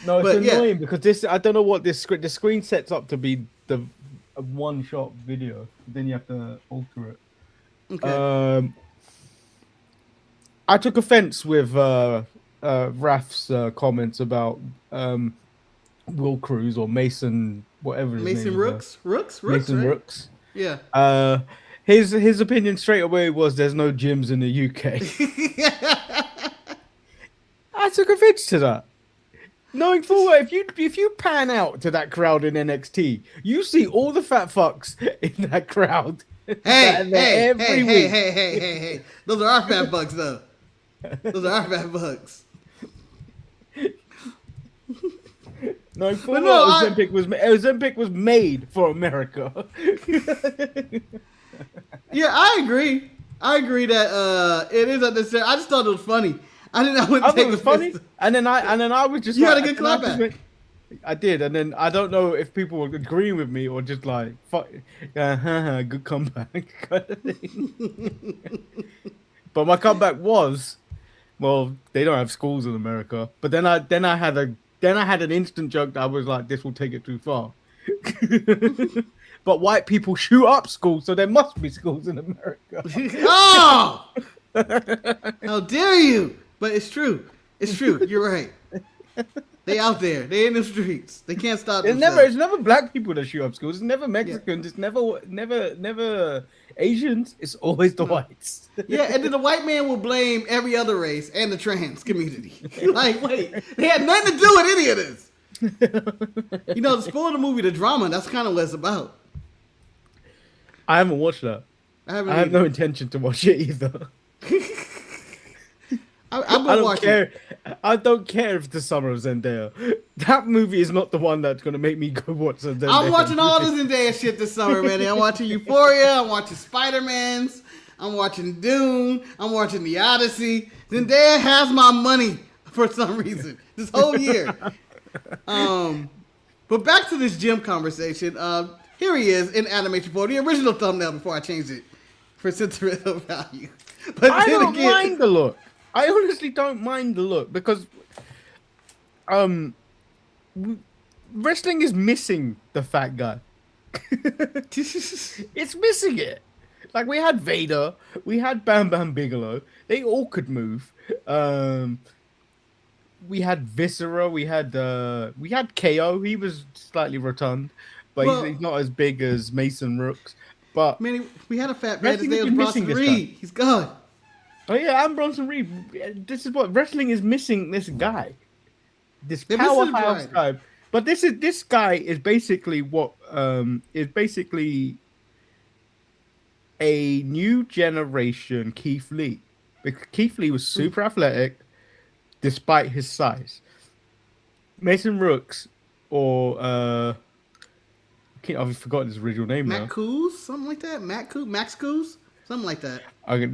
S1: no, it's annoying because this. I don't know what this screen. The screen sets up to be a one-shot video. Then you have to alter it. Okay. I took offense with Raf's comments about Will Cruz or Mason, whatever his
S2: Mason
S1: name
S2: Rooks?
S1: is.
S2: Rooks?
S1: Mason
S2: right?
S1: Rooks.
S2: Yeah.
S1: His opinion straight away was there's no gyms in the UK. I took offense to that. Knowing full well, if you pan out to that crowd in NXT, you see all the fat fucks in that crowd.
S2: Hey. Those are our fat bucks, though. Those are our fat bucks.
S1: No, Ozempic was made for America.
S2: Yeah, I agree. I agree that it is unnecessary. I just thought it was funny. I didn't know
S1: I thought it was funny, and then I was just.
S2: You had a good clap back.
S1: I did, and then I don't know if people were agreeing with me or just like, "Fuck, good comeback." But my comeback was, well, they don't have schools in America. But then I had an instant joke that I was like, "This will take it too far." But white people shoot up schools, so there must be schools in America.
S2: Oh! How dare you! But it's true. It's true. You're right. They out there. They in the streets. They can't stop.
S1: It's never black people that shoot up schools. It's never Mexicans. Yeah. It's never Asians. It's always the whites.
S2: Yeah, and then the white man will blame every other race and the trans community. Like, wait, they had nothing to do with any of this. You know, the spoil of the movie, the drama, that's kind of what it's about.
S1: I haven't watched that. I have no intention to watch it either. I don't care if the summer of Zendaya. That movie is not the one that's going to make me go watch Zendaya.
S2: I'm watching all the Zendaya shit this summer, man. I'm watching Euphoria. I'm watching Spider-Mans. I'm watching Dune. I'm watching The Odyssey. Zendaya has my money for some reason this whole year. But back to this gym conversation. Here he is in animation form, the original thumbnail before I changed it for sentimental value. But
S1: I don't mind the look. I honestly don't mind the look because wrestling is missing the fat guy. It's missing it. Like we had Vader, we had Bam Bam Bigelow. They all could move. We had Viscera, we had KO. He was slightly rotund, but he's not as big as Mason Rooks. But
S2: man, we had a fat man. His name was Bronson Reed. He's gone.
S1: Oh yeah, I'm Bronson Reed. This is what wrestling is missing. This guy, this powerhouse guy. But this guy is basically what is basically a new generation Keith Lee. Because Keith Lee was super athletic, despite his size. Mason Rooks, or I've forgotten his original name now.
S2: Matt Coos, something like that. Max Coos, something like that.
S1: Okay,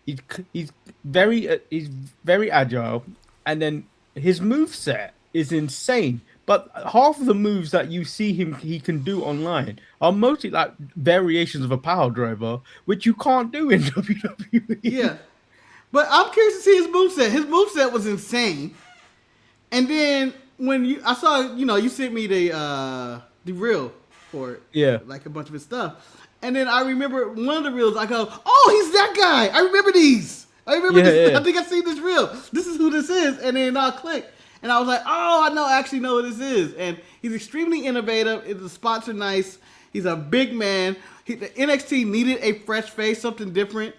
S1: He's he's very agile, and then his move set is insane. But half of the moves that you see he can do online are mostly like variations of a power driver, which you can't do in WWE.
S2: Yeah. But I'm curious to see his moveset. His moveset was insane. And then when I saw, you sent me the reel for it,
S1: Yeah,
S2: like a bunch of his stuff. And then I remember one of the reels. I go, "Oh, he's that guy! I remember these. I remember
S1: yeah,
S2: this.
S1: yeah.
S2: I think I seen this reel. This is who this is." And then I clicked, and I was like, "Oh, I actually know what this is." And he's extremely innovative. The spots are nice. He's a big man. The NXT needed a fresh face, something different.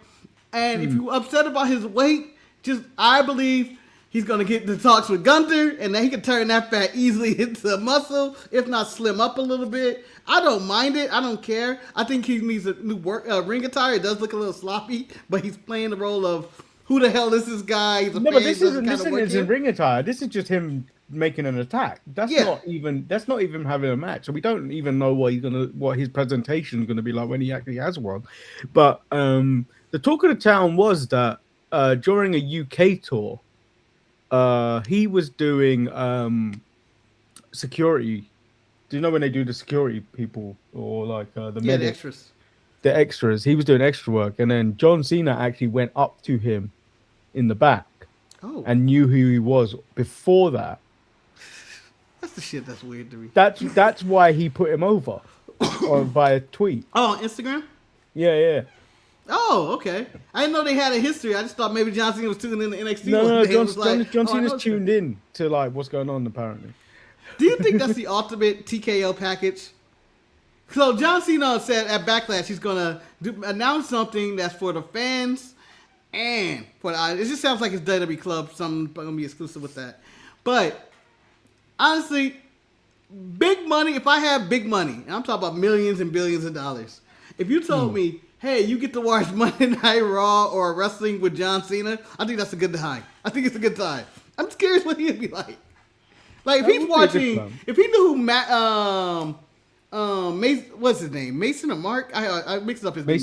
S2: And if you're upset about his weight, I believe he's going to get the talks with Gunther, and then he can turn that fat easily into muscle, if not slim up a little bit. I don't mind it. I don't care. I think he needs a new ring attire. It does look a little sloppy, but he's playing the role of who the hell is this guy? He's a
S1: No,
S2: fan,
S1: but this isn't
S2: here.
S1: ring attire. This is just him making an attack. That's not even having a match. So we don't even know what his presentation is gonna be like when he actually has one. But the talk of the town was that during a UK tour, he was doing security. Do you know when they do the security people or like the medics?
S2: The extras?
S1: The extras. He was doing extra work, and then John Cena actually went up to him in the back and knew who he was before that.
S2: That's the shit that's weird to me.
S1: That's why he put him over by a tweet.
S2: Oh, on Instagram?
S1: Yeah.
S2: Oh, okay. I didn't know they had a history. I just thought maybe John Cena was tuning in to NXT.
S1: No, John Cena's tuned in to like what's going on apparently.
S2: Do you think that's the ultimate TKO package? So John Cena said at Backlash he's gonna announce something that's for the fans and for it just sounds like it's WWE Club. Something gonna be exclusive with that. But honestly, big money. If I have big money, and I'm talking about millions and billions of dollars, if you told me, hey, you get to watch Monday Night Raw or wrestling with John Cena, I think that's a good time. I think it's a good time. I'm just curious what he'd be like. Like if he's watching, if he knew who Mason, what's his name? Mason or Mark? I mixed up his name.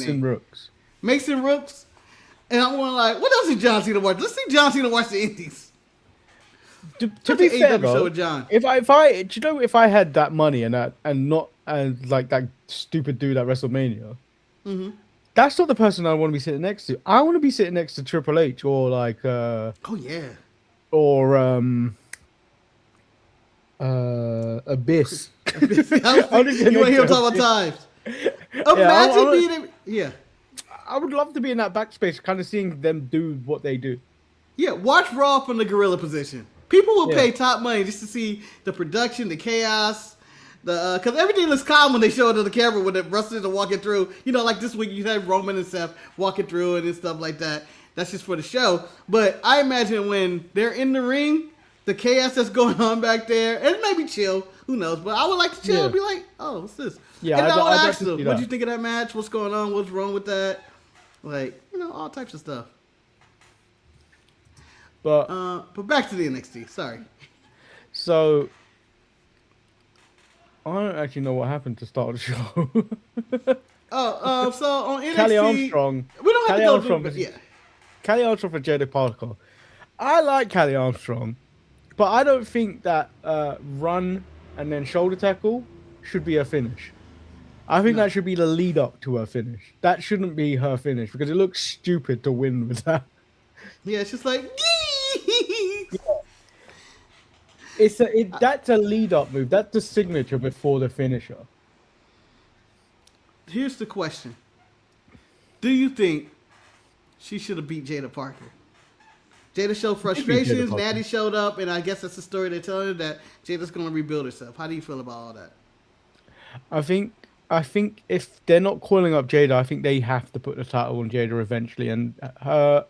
S2: Mason Rooks. And I'm going like, what else is John Cena watch? Let's see John Cena watch the Indies.
S1: To be fair, though, if I had that money and not like that stupid dude at WrestleMania, that's not the person I want to be sitting next to. I want to be sitting next to Triple H or like Abyss.
S2: You want to hear him talk about times? Imagine being
S1: I would love to be in that backspace, kind of seeing them do what they do.
S2: Yeah, watch Raw from the gorilla position. People will pay top money just to see the production, the chaos, because everything looks calm when they show it to the camera when the wrestlers are walking through. Like this week you had Roman and Seth walking through it and stuff like that. That's just for the show. But I imagine when they're in the ring, the chaos that's going on back there, and maybe chill. Who knows? But I would like to chill and be like, oh, what's this?
S1: Yeah,
S2: and I would ask them, what'd you think of that match? What's going on? What's wrong with that? Like, all types of stuff. But back to the NXT. Sorry.
S1: So I don't actually know what happened to start the show.
S2: So on NXT,
S1: Kelly Armstrong.
S2: We don't have to go through it, yeah.
S1: Kelly Armstrong for Jada Parker. I like Kelly Armstrong, but I don't think that run and then shoulder tackle should be a finish. I think that should be the lead up to her finish. That shouldn't be her finish because it looks stupid to win with that.
S2: Yeah, it's just like.
S1: That's a lead up move. That's the signature before the finisher.
S2: Here's the question: do you think she should have beat Jada Parker? Jada showed frustrations. Natty showed up, and I guess that's the story they're telling her, that Jada's going to rebuild herself. How do you feel about all that?
S1: I think if they're not calling up Jada, I think they have to put the title on Jada eventually, and her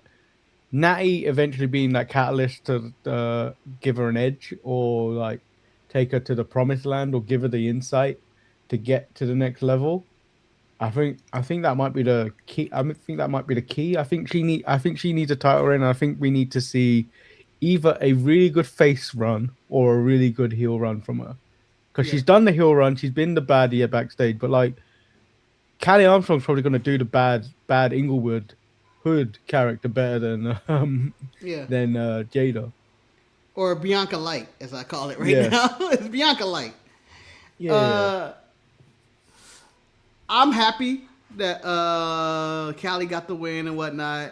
S1: Natty eventually being that catalyst to give her an edge or like take her to the promised land or give her the insight to get to the next level. I think that might be the key. I think that might be the key. I think she needs a title reign. I think we need to see either a really good face run or a really good heel run from her. Because she's done the heel run, she's been the baddie at backstage, but like Kelly Armstrong's probably going to do the bad Inglewood Hood character better than
S2: Yeah.
S1: Jada.
S2: Or Bianca Light, as I call it right
S1: Yeah.
S2: now. It's Bianca Light.
S1: Yeah.
S2: I'm happy that Callie got the win and whatnot.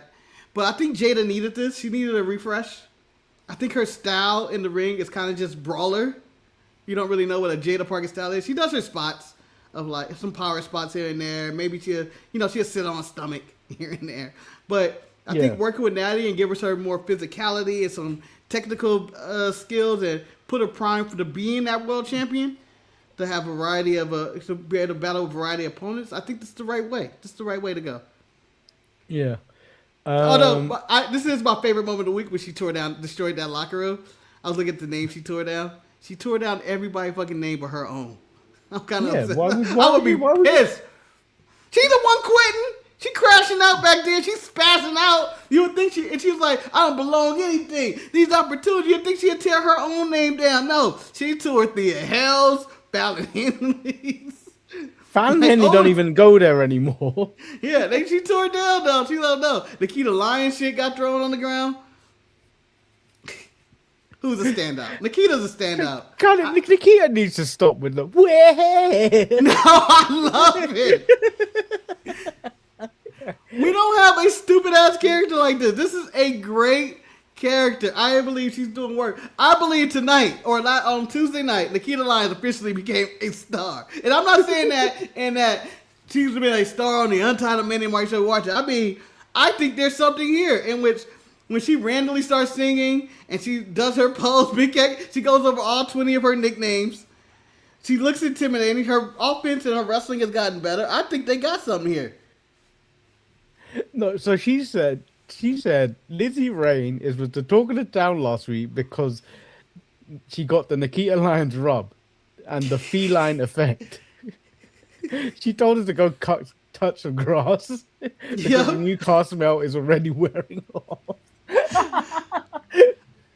S2: But I think Jada needed this. She needed a refresh. I think her style in the ring is kind of just brawler. You don't really know what a Jada Parker style is. She does her spots of like some power spots here and there. Maybe she'll sit on her stomach here and there. But I think working with Natty and give her more physicality and some technical skills and put her prime for being that world champion, to have a variety of to be able to battle a variety of opponents. I think this is the right way. This is the right way to go.
S1: Yeah.
S2: This is my favorite moment of the week when she destroyed that locker room. I was looking at the name she tore down. She tore down everybody's fucking name but her own. I'm kind of upset. I would be pissed. She's the one quitting. She crashing out back there. She's spazzing out. You would think she was like, I don't belong anything. These opportunities, you'd think she'd tear her own name down. No, she tore Thea Hells, Fallon Henley's.
S1: Fallon Henley don't even go there anymore.
S2: Yeah, she tore it down though. She don't know. Nikita Lion shit got thrown on the ground. Who's a standout? Nikita's a standout.
S1: Nikita needs to stop with the way.
S2: No, I love it. We don't have a stupid ass character like this. This is a great character. I believe she's doing work. I believe tonight or on Tuesday night, Nikita Lyons officially became a star. And I'm not saying that she's been a star on the Untitled Men in March Show. Watch it. I mean, I think there's something here in which when she randomly starts singing and she does her pose, she goes over all 20 of her nicknames. She looks intimidating. Her offense and her wrestling has gotten better. I think they got something here.
S1: No, so she said Lizzie Rain was the talk of the town last week because she got the Nikita Lyons rub and the feline effect. She told us to go touch some grass because the new car smell is already wearing off.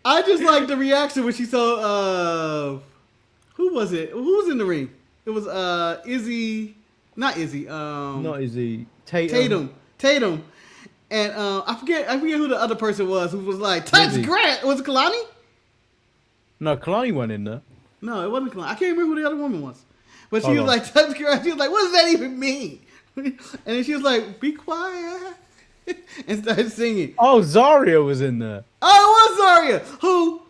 S2: I just like the reaction when she saw who was it? Who was in the ring? It was Izzy, not Izzy.
S1: Not Izzy.
S2: Tatum. And I forget who the other person was who was like, touch Grant. Was it Kalani?
S1: No, Kalani went in there.
S2: No, it wasn't Kalani. I can't remember who the other woman was. But she was like, touch Grant. She was like, what does that even mean? And then she was like, be quiet. And started singing.
S1: Oh, Zarya was in there.
S2: Oh, it was Zarya. Who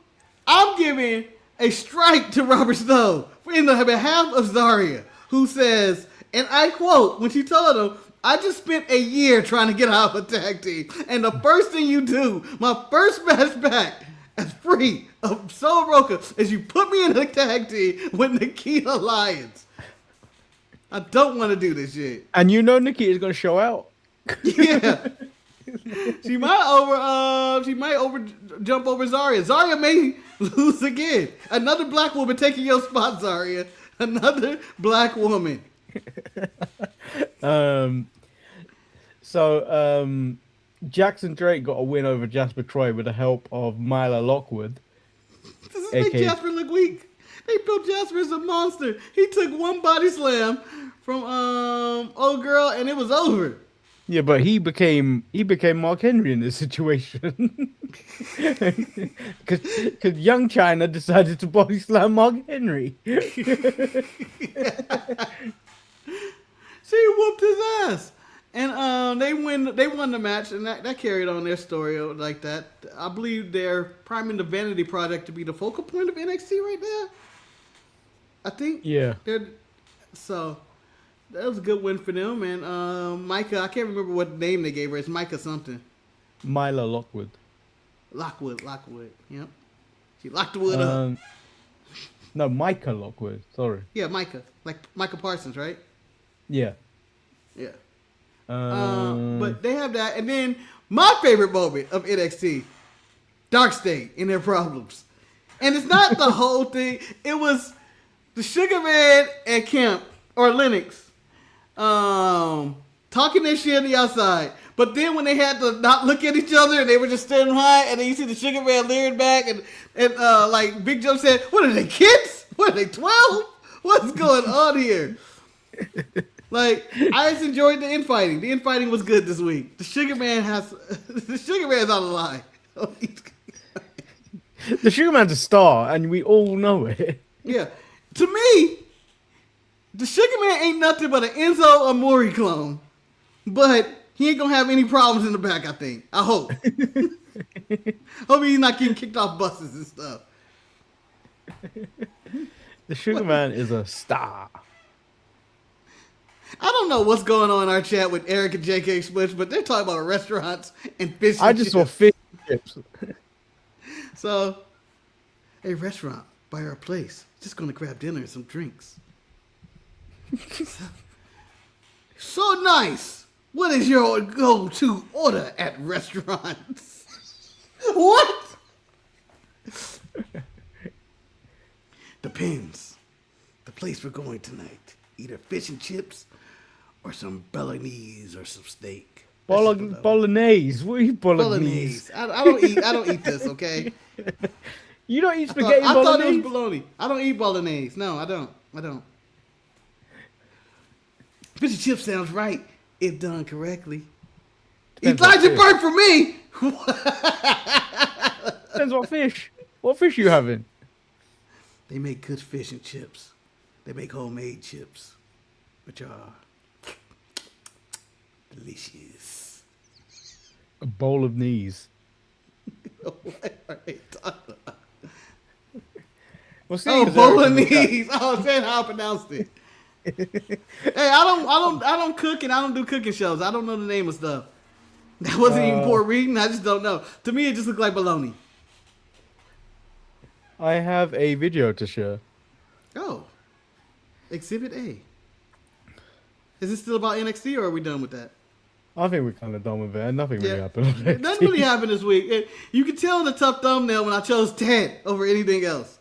S2: I'm giving a strike to Robert Snow in the behalf of Zarya, who says, and I quote, when she told him, I just spent a year trying to get out of a tag team. And the first thing you do, my first match back as free of Solo Roca, is you put me in a tag team with Nikita Lyons. I don't want to do this shit.
S1: And you know Nikita's going to show out.
S2: Yeah. She might jump over Zarya. Zarya may lose again. Another black woman taking your spot, Zarya. Another black woman.
S1: So Jackson Drake got a win over Jasper Troy with the help of Myla Lockwood.
S2: Does this make Jasper look weak? They built Jasper as a monster. He took one body slam from old girl and it was over.
S1: Yeah, but he became Mark Henry in this situation because young China decided to body slam Mark Henry.
S2: She whooped his ass. And they won the match, and that carried on their story like that. I believe they're priming the Vanity Project to be the focal point of NXT right now. I think.
S1: Yeah.
S2: So that was a good win for them. And Micah, I can't remember what name they gave her. It's Micah something.
S1: Myla Lockwood.
S2: Lockwood. Yep. She locked the wood up.
S1: No, Micah Lockwood. Sorry.
S2: Yeah, Micah. Like Micah Parsons, right?
S1: Yeah.
S2: Yeah. But they have that. And then my favorite moment of NXT, Dark State and their problems. And it's not the whole thing. It was the Sugar Man and Kemp or Lennox talking their shit on the outside. But then when they had to not look at each other and they were just standing high and then you see the Sugar Man leering back and like Big Joe said, what are they, kids? What are they, 12? What's going on here? Like, I just enjoyed the infighting. The infighting was good this week. The Sugar Man is out of line.
S1: The Sugar Man's a star, and we all know it.
S2: Yeah. To me, the Sugar Man ain't nothing but an Enzo Amore clone. But he ain't gonna have any problems in the back, I think. I hope. Hope he's not getting kicked off buses and stuff.
S1: The Sugar Man is a star.
S2: I don't know what's going on in our chat with Eric and JK Switch, but they're talking about restaurants and fish.
S1: I just saw fish chips.
S2: So, a restaurant by our place. Just gonna grab dinner and some drinks. So nice. What is your go-to order at restaurants? What? Depends. The place we're going tonight. Either fish and chips or some bolognese or some steak.
S1: Bolognese. What are you bolognese?
S2: I don't eat this, okay?
S1: You don't eat spaghetti bolognese?
S2: I thought it was bologna. I don't eat bolognese. No, I don't. Fish and chips sounds right if done correctly. Elijah Burke for me.
S1: Depends what fish. What fish you having?
S2: They make good fish and chips. They make homemade chips, which are delicious.
S1: A bowl of knees.
S2: What are they talking about?
S1: Well,
S2: bolognese. Oh, that's how I pronounced it. Hey, I don't cook and I don't do cooking shows. I don't know the name of stuff. That wasn't even poor reading. I just don't know. To me, it just looked like bologna.
S1: I have a video to share.
S2: Oh. Exhibit A. Is it still about NXT or are we done with that?
S1: I think we're kind of done with it. Nothing really happened.
S2: Nothing really happened this week. You can tell the tough thumbnail when I chose Ted over anything else.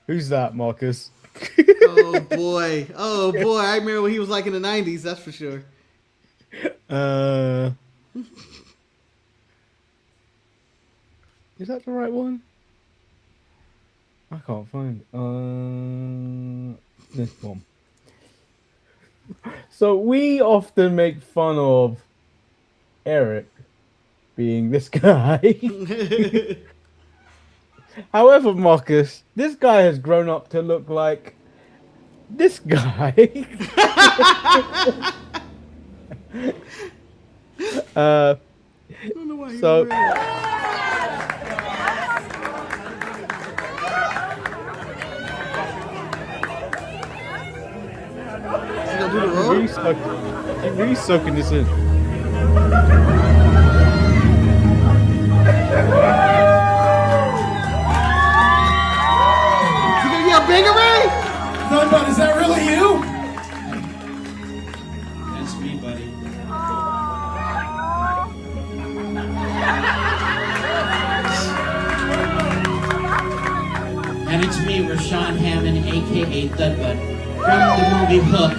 S1: Who's that, Marcus?
S2: Oh boy. I remember what he was like in the 90s, that's for sure.
S1: Is that the right one? I can't find this one. So we often make fun of Eric being this guy. However, Marcus, this guy has grown up to look like this guy. I don't know why so. I'm really soaking this in.
S2: Biggery?
S3: Thunbud, is that really you?
S4: That's me, buddy. And it's me, Rashawn Hammond, a.k.a. Thunbud, from the movie Hook.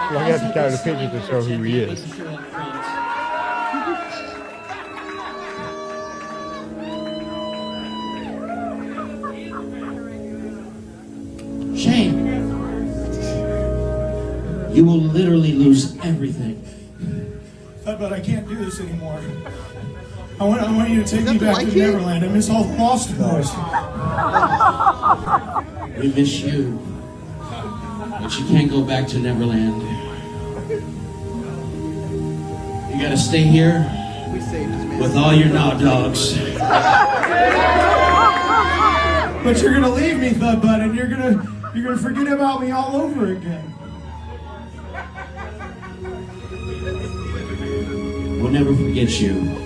S1: Well, I have to carry the picture to show who he is.
S4: Shane, you will literally lose everything.
S3: But I can't do this anymore. I want you to take me back to Neverland. I miss all the Lost Boys.
S4: We miss you, but you can't go back to Neverland. You gotta stay here with all your Now Dogs.
S3: But you're gonna leave me, Thudbud, and you're gonna forget about me all over again.
S4: We'll never forget you.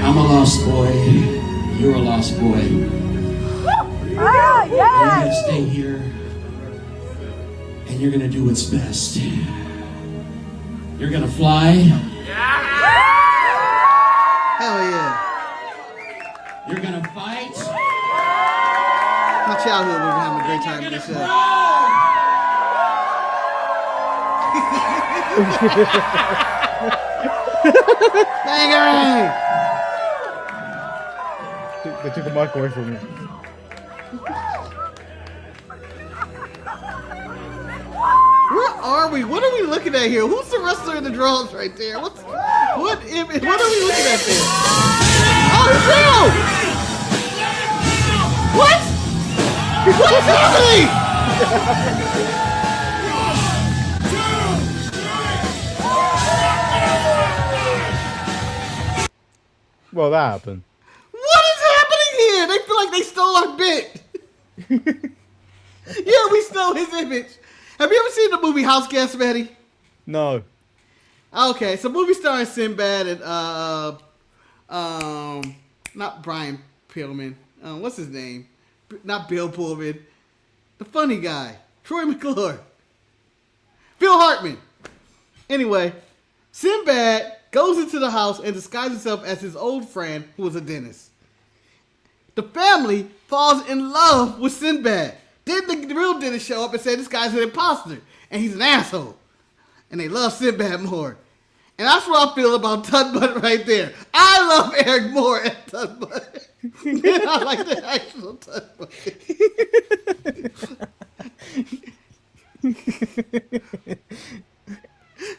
S4: I'm a lost boy. You're a lost boy. You're gonna stay here, and you're gonna do what's best. You're gonna fly.
S2: Hell yeah.
S4: You're gonna fight.
S2: My childhood, we were having a great time with this show. Bang!
S1: They took the mic away from me.
S2: Where are we? What are we looking at here? Who's the wrestler in the draws right there? What are we looking at there? Oh, it's real! What? What is happening?
S1: Well, that happened.
S2: What is happening here? They feel like they stole our bit. Yeah, we stole his image. Have you ever seen the movie House Guest, Betty?
S1: No.
S2: Okay, it's a movie starring Sinbad and not Brian Pillman. What's his name? Not Bill Pullman. The funny guy, Troy McClure. Phil Hartman. Anyway, Sinbad goes into the house and disguises himself as his old friend who was a dentist. The family falls in love with Sinbad. Then the real dentist show up and say this guy's an imposter and he's an asshole. And they love Sinbad more. And that's what I feel about Tut Butt right there. I love Eric more at Tut Butt. I like the actual Tut Butt.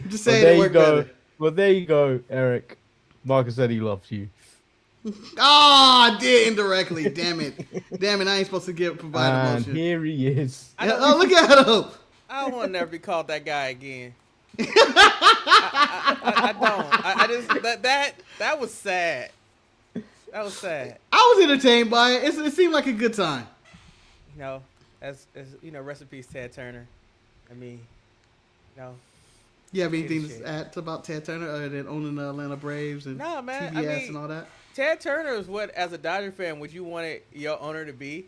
S2: Just saying it worked better.
S1: Well, there you go, Eric. Marcus said he loves you.
S2: I did indirectly. Damn it. Damn it, I ain't supposed to provide emotion.
S1: And here he is.
S2: Oh, look at him.
S5: I don't want to never be called that guy again. I don't. I just that was sad. That was sad.
S2: I was entertained by it. It seemed like a good time.
S5: You know, as you know, rest in peace, Ted Turner. I mean, you know.
S2: You have anything to add about Ted Turner other than owning the Atlanta Braves and TBS and all that?
S5: Ted Turner is what, as a Dodger fan, would you want your owner to be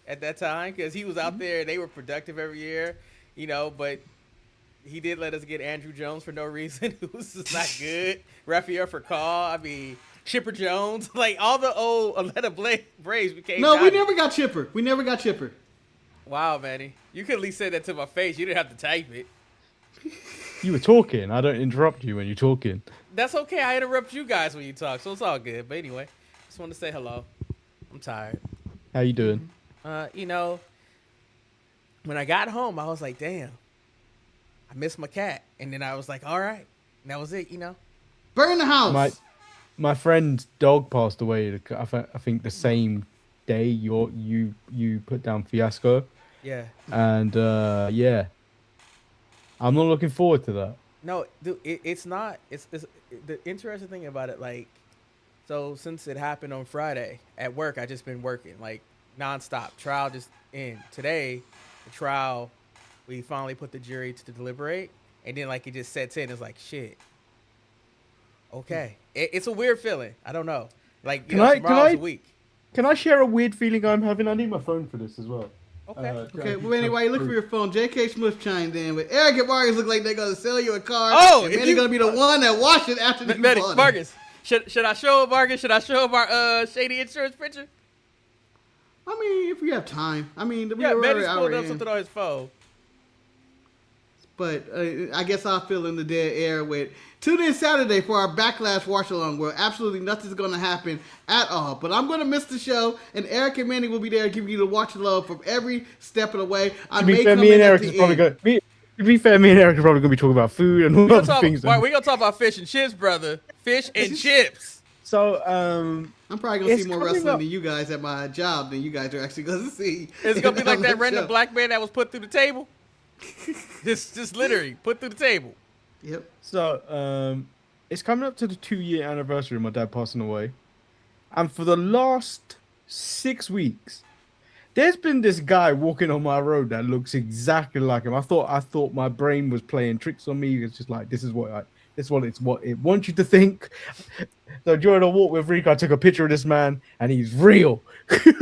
S5: at that time? Because he was out there. They were productive every year, you know, but he did let us get Andrew Jones for no reason. It was just not good. Rafael Furcal, I mean, Chipper Jones. Like, all the old Atlanta Braves became
S2: No,
S5: Dodgers.
S2: we never got Chipper.
S5: Wow, Manny. You could at least say that to my face. You didn't have to type it.
S1: You were talking. I don't interrupt you when you're talking.
S5: That's okay. I interrupt you guys when you talk, so it's all good. But anyway, just want to say hello. I'm tired.
S1: How you doing?
S5: You know, when I got home, I was like, damn, I missed my cat. And then I was like, all right. And that was it, you know.
S2: Burn the house.
S1: My friend's dog passed away, I think the same day you put down Fiasco.
S5: Yeah.
S1: And, yeah. I'm not looking forward to that.
S5: No, dude, it's not. It's the interesting thing about it, like, so since it happened on Friday at work, I just been working like nonstop. Trial just in today. The trial, we finally put the jury to deliberate, and then like it just sets in. It's like shit. Okay, it's a weird feeling. I don't know. Like tomorrow's a week.
S1: Can I share a weird feeling I'm having? I need my phone for this as well.
S5: Okay.
S2: Okay, well, anyway, look for your phone. J.K. Smith chimed in, but Eric and Marcus look like they're going to sell you a car.
S5: Oh,
S2: and Manny's going to be the one that watch it after you bought it.
S5: Marcus, should I show Marcus? Should I show him our shady insurance picture?
S2: I mean, if you have time. I mean,
S5: yeah, Manny's pulled up something on his phone.
S2: But I guess I'll fill in the dead air with tune in Saturday for our Backlash watch along where absolutely nothing's going to happen at all. But I'm going to miss the show, and Eric and Manny will be there giving you the watch along from every step of the way.
S1: To be fair, me and Eric are probably going to be talking about food and all other things.
S5: We're going to talk about fish and chips, brother. Fish and chips.
S1: So,
S2: I'm probably going to see more wrestling than you guys at my job than you guys are actually going to see.
S5: It's going to be like that random black man that was put through the table. just literally put through the table.
S2: Yep.
S1: So, it's coming up to the 2-year anniversary of my dad passing away. And for the last 6 weeks, there's been this guy walking on my road that looks exactly like him. I thought my brain was playing tricks on me. It's just like, this is what it wants you to think. So during a walk with Rico, I took a picture of this man, and he's real. He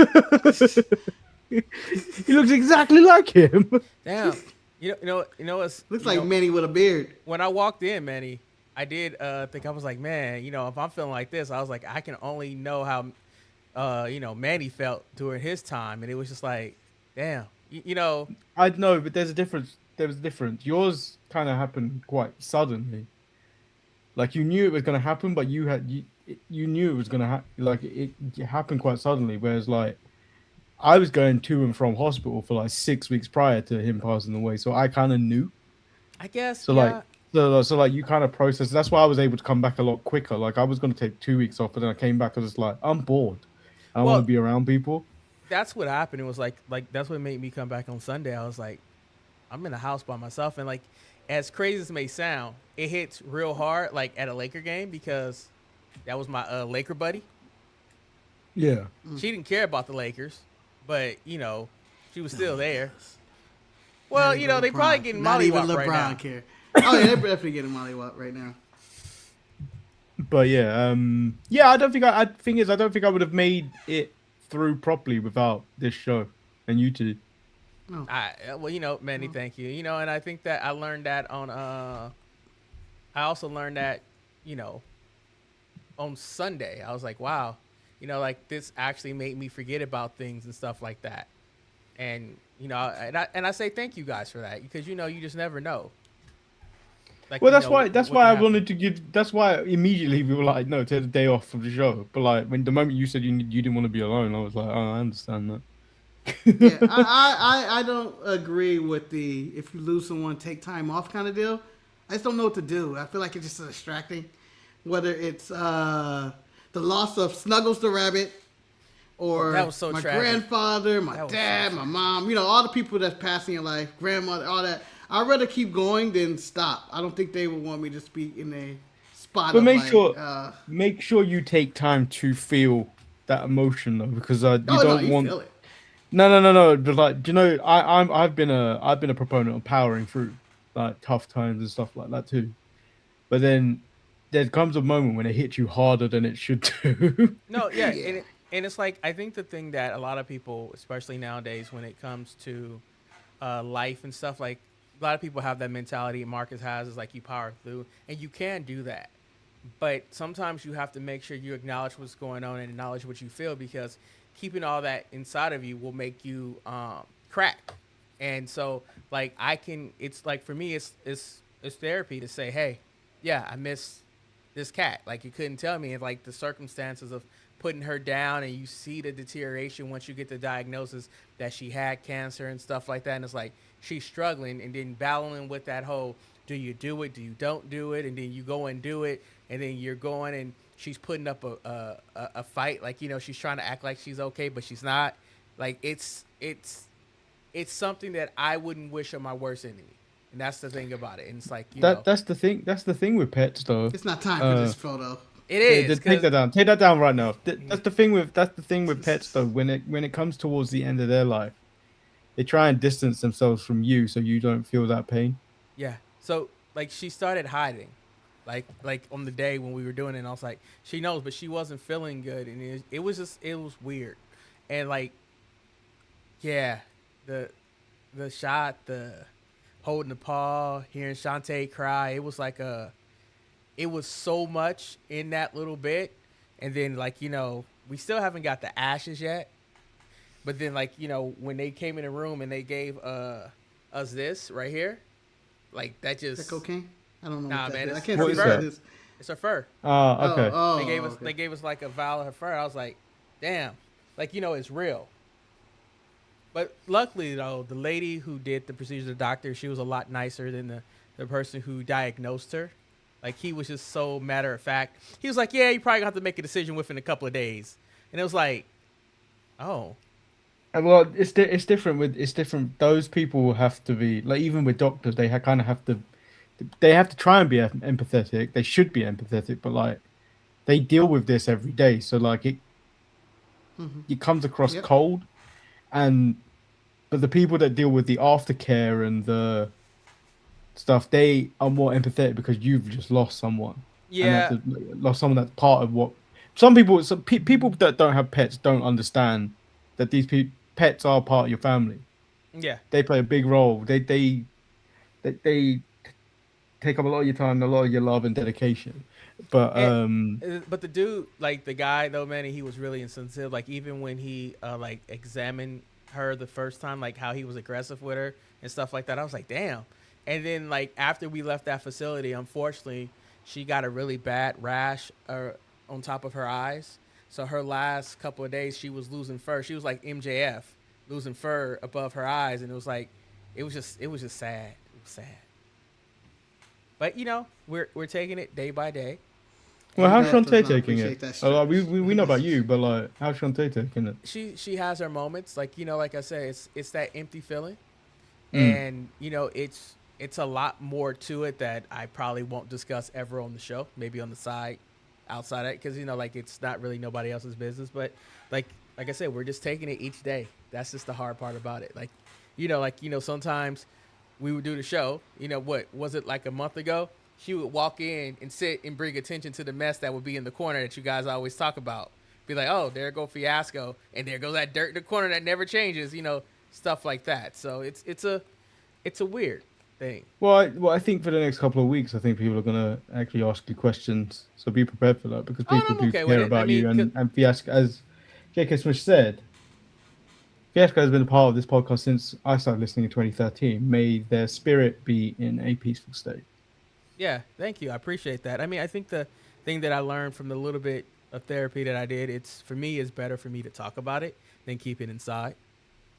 S1: looks exactly like him.
S5: Damn. You know, it's
S2: looks like Manny with a beard.
S5: When I walked in, Manny, I did think, I was like, man, if I'm feeling like this, I was like, I can only know how, Manny felt during his time, and it was just like, damn,
S1: I know, but there's a difference. There was a difference. Yours kind of happened quite suddenly. Like you knew it was gonna happen, but you knew it was gonna happen. Like it happened quite suddenly. Whereas like I was going to and from hospital for like 6 weeks prior to him passing away, so I kind of knew.
S5: I guess,
S1: So like
S5: yeah.
S1: so like you kind of process. That's why I was able to come back a lot quicker. Like I was gonna take 2 weeks off, but then I came back. I was like, I'm bored. I don't want to
S5: Well,
S1: be around people.
S5: that's what happened. It was like that's what made me come back on Sunday. I was like, I'm in the house by myself, and like, as crazy as it may sound, it hits real hard like at a Laker game because that was my Laker buddy.
S1: Yeah.
S5: She didn't care about the Lakers, but she was still there. Well, they probably getting
S2: Not even
S5: mollywopped
S2: LeBron
S5: right now.
S2: care. Oh yeah, they're definitely getting mollywopped right now.
S1: But yeah, I don't think I thing is I don't think I would have made it through properly without this show and you two.
S5: Manny, thank you. And I think that I learned that on. I also learned that, on Sunday. I was like, wow, like this actually made me forget about things and stuff like that. And and I say thank you guys for that because you just never know. Like,
S1: Well, that's why
S5: what can
S1: I
S5: happen.
S1: wanted to give. That's why immediately we were like, no, take the day off from the show. But like when the moment you said you didn't want to be alone, I was like, oh, I understand that.
S2: Yeah, I don't agree with the if you lose someone, take time off kind of deal. I just don't know what to do. I feel like it's just distracting. Whether it's the loss of Snuggles the rabbit, or
S5: That was so
S2: my
S5: tragic.
S2: grandfather, my
S5: That was
S2: dad,
S5: so
S2: my mom, all the people that's passing in life, grandmother, all that. I'd rather keep going than stop. I don't think they would want me to speak in a spot
S1: But
S2: of
S1: make sure you take time to feel that emotion though, because you
S2: no,
S1: don't
S2: you
S1: want.
S2: feel it.
S1: No. But like, do you know, I've been a proponent of powering through like tough times and stuff like that too. But then there comes a moment when it hits you harder than it should do.
S5: No, yeah,
S2: Yeah.
S5: and it's like I think the thing that a lot of people, especially nowadays, when it comes to life and stuff, like a lot of people have that mentality. Marcus has is like you power through, and you can do that, but sometimes you have to make sure you acknowledge what's going on and acknowledge what you feel because keeping all that inside of you will make you crack. And so, like it's like for me, it's therapy to say, hey, yeah, I miss this cat. Like you couldn't tell me, and like the circumstances of putting her down, and you see the deterioration once you get the diagnosis that she had cancer and stuff like that. And it's like she's struggling, and then battling with that whole: do you do it? Do you don't do it? And then you go and do it, and then you're going and she's putting up a fight. Like she's trying to act like she's okay, but she's not. Like it's something that I wouldn't wish on my worst enemy. And that's the thing about it. And it's like,
S1: That's the thing. That's the thing with pets, though.
S2: It's not time for this photo.
S5: it is.
S1: Take that down. Take that down right now. That's the thing with pets, though. When it comes towards the end of their life, they try and distance themselves from you, so you don't feel that pain.
S5: Yeah. So like she started hiding, like on the day when we were doing it. And I was like, she knows, but she wasn't feeling good, and it was weird, and like, yeah, the shot, the holding the paw, hearing Shantae cry, it was like it was so much in that little bit, and then like we still haven't got the ashes yet, but then like when they came in the room and they gave us this right here, like that
S2: Is
S5: just
S2: that cocaine? I don't know.
S5: Nah,
S2: what that
S5: man,
S2: is. I
S5: it's
S2: can't
S1: what
S2: see
S1: is
S2: what
S1: that?
S2: it is.
S5: it's her fur.
S1: Oh, okay.
S2: Oh,
S5: They
S2: okay.
S5: gave us like a vial of her fur. I was like, damn, like it's real. But luckily though, the lady who did the procedure, the doctor, she was a lot nicer than the person who diagnosed her. Like he was just so matter of fact. He was like, yeah, you probably gonna have to make a decision within a couple of days. And it was like, oh.
S1: Well, it's different. Those people have to be like even with doctors, they kind of have to. They have to try and be empathetic. They should be empathetic, but like they deal with this every day, so like it comes across
S2: Yep.
S1: cold. But the people that deal with the aftercare and the stuff, they are more empathetic because you've just lost someone.
S5: Yeah.
S1: And lost someone that's part of what. Some people that don't have pets don't understand that these pets are part of your family.
S5: Yeah.
S1: They play a big role. They take up a lot of your time, a lot of your love and dedication. But
S5: But the dude, like the guy though, man, he was really insensitive. Like even when he like examined her the first time, like how he was aggressive with her and stuff like that, I was like, damn. And then like after we left that facility, unfortunately, she got a really bad rash on top of her eyes. So her last couple of days, she was losing fur. She was like MJF, losing fur above her eyes, and it was just sad. It was sad. But we're taking it day by day.
S1: Well, how's Shantae taking it? We know about you, but like, how's Shantae taking it?
S5: She has her moments, like like I said, it's that empty feeling, and it's a lot more to it that I probably won't discuss ever on the show. Maybe on the side, outside of it, because like it's not really nobody else's business. But like I said, we're just taking it each day. That's just the hard part about it. Sometimes we would do the show. What was it, like a month ago? She would walk in and sit and bring attention to the mess that would be in the corner that you guys always talk about. Be like, oh, there go Fiasco, and there goes that dirt in the corner that never changes. Stuff like that. So it's a weird thing.
S1: Well, I think for the next couple of weeks, I think people are gonna actually ask you questions. So be prepared for that, because people do care about you. And Fiasco, as J.K. Smith said, Fiasco has been a part of this podcast since I started listening in 2013. May their spirit be in a peaceful state.
S5: Yeah, thank you. I appreciate that. I think the thing that I learned from the little bit of therapy that I did, it's better for me to talk about it than keep it inside.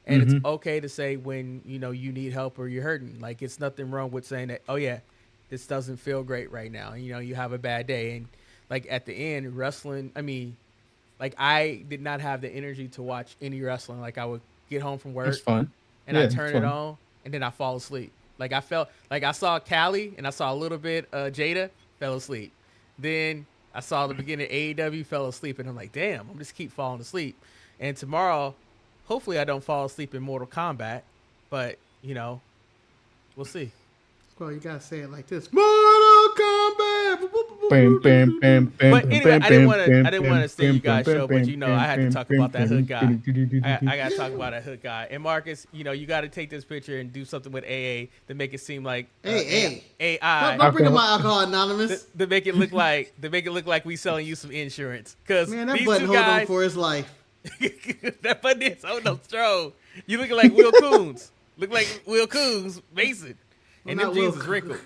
S5: And it's okay to say when, you need help or you're hurting. Like, it's nothing wrong with saying that, oh, yeah, this doesn't feel great right now. And, you have a bad day. And, like, at the end, wrestling, I did not have the energy to watch any wrestling. Like, I would get home from work.
S1: That's fine.
S5: And I turn it on, and then I fall asleep. Like, I felt like I saw Callie and I saw a little bit Jada, fell asleep. Then I saw the beginning of AEW, fell asleep, and I'm like, damn, I'm just keep falling asleep. And tomorrow, hopefully I don't fall asleep in Mortal Kombat, but we'll see.
S2: Well, you gotta say it like this: Mortal Kombat.
S5: But anyway, I didn't want to steal you guys' show, but I had to talk about that hood guy. I got to talk about that hood guy. And Marcus, you got to take this picture and do something with AA to make it seem like AI.
S2: Don't bring up my alcohol anonymous.
S5: To make it look like we selling you some insurance. Cause
S2: man, that
S5: these
S2: button
S5: two
S2: hold
S5: guys,
S2: on for his life.
S5: That button is holding on strong. You looking like Will Coons. Look like Will Coons, Mason. And them jeans is wrinkled.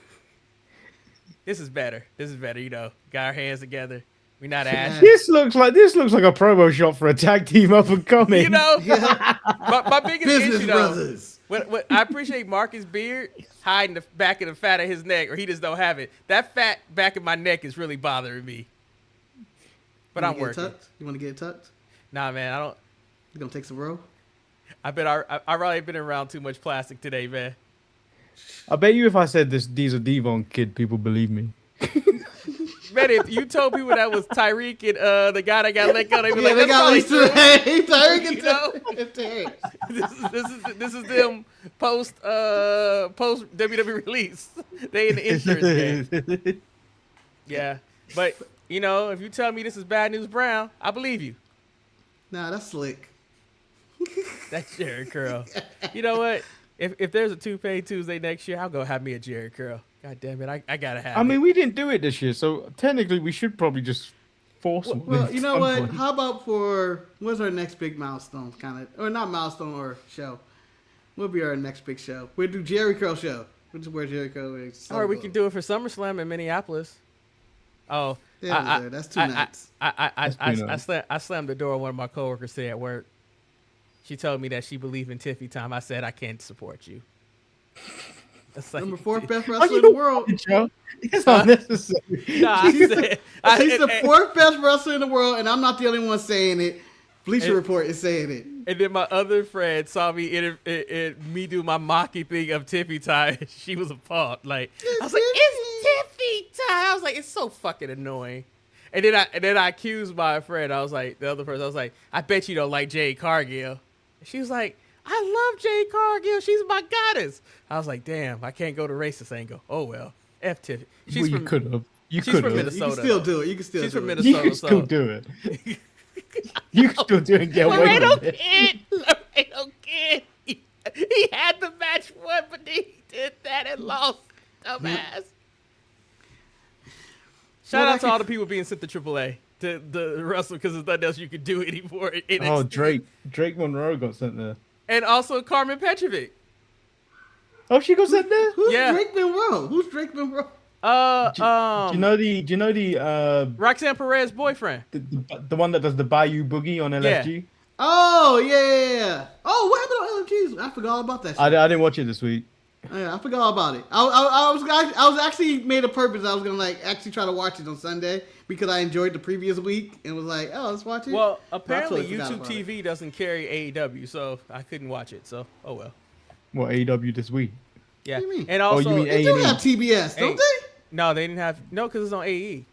S5: This is better. Got our hands together. We're not ashy.
S1: This looks like a promo shot for a tag team up and coming.
S5: My biggest
S2: Business
S5: issue,
S2: brothers.
S5: What I appreciate Marcus' beard hiding the back of the fat of his neck, or he just don't have it. That fat back of my neck is really bothering me. But I'm working.
S2: You want to get it tucked?
S5: Nah, man, I don't.
S2: You gonna take some row?
S5: I've already been around too much plastic today, man.
S1: I bet you if I said these are Devon kid, people believe me.
S5: Man, if you told people that was Tyreek and the guy that got let go, they be like,
S2: they got
S5: "That's
S2: Tyreek and
S5: Tyreek." This is them post WWE release. They in the insurance game. Yeah, but if you tell me this is Bad News Brown, I believe you.
S2: Nah, that's slick.
S5: That's Jerry Curl. You know what? If there's a Toupee Tuesday next year, I'll go have me a Jerry Curl. God damn it, I gotta have it.
S1: I mean, we didn't do it this year, so technically we should probably just force them.
S2: Well, you know what? How about what's our next big milestone, or not milestone or show? What'll be our next big show? We'll do Jerry Curl show, which is where Jerry Curl is.
S5: Or we can do it for SummerSlam in Minneapolis. Oh,
S2: that's 2 nights.
S5: I slammed the door on one of my coworkers today at work. She told me that she believed in Tiffy time. I said, I can't support you. That's like,
S2: number 4th best wrestler in the world.
S1: It's unnecessary.
S5: Nah,
S2: she's the 4th best wrestler in the world, and I'm not the only one saying it. Bleacher Report is saying it.
S5: And then my other friend saw me in me do my mocking thing of Tiffy time. She was appalled. Like, I was like, it's Tiffy time. I was like, it's so fucking annoying. And then I accused my friend. I was like, the other person. I was like, I bet you don't like Jade Cargill. And she was like, I love Jade Cargill. She's my goddess. I was like, damn, I can't go to racist angle. Oh well, F Tiffy.
S1: She's you could have.
S5: She's from Minnesota.
S2: You can still do it.
S5: She's from Minnesota.
S1: You can still do it. You can still do it and get away with it.
S5: Laredo Kid. He had the match won, but he did that and lost. Dumbass. Shout out to all the people being sent to AAA to the wrestle because there's nothing else you could do anymore.
S1: Oh, Drake Monroe got sent there.
S5: And also Carmen Petrovic.
S1: Oh, she got sent there?
S2: Who's Drake Monroe?
S1: Do you know the
S5: Roxanne Perez's boyfriend.
S1: the one that does the Bayou Boogie on LFG?
S2: Oh yeah. Oh, what happened on LFGs? I forgot all about that shit.
S1: I didn't watch it this week.
S2: Yeah, I forgot all about it. I was actually made a purpose. I was gonna like actually try to watch it on Sunday because I enjoyed the previous week and was like, oh, let's watch it.
S5: Well, apparently
S2: That's what I forgot
S5: YouTube
S2: about
S5: TV doesn't carry AEW, so I couldn't watch it. So, oh well.
S1: What, AEW this week?
S5: Yeah.
S2: What do you mean?
S5: And also,
S1: you mean
S2: They do
S1: A&E?
S2: have TBS, don't they?
S5: no, they didn't have because it's on AE.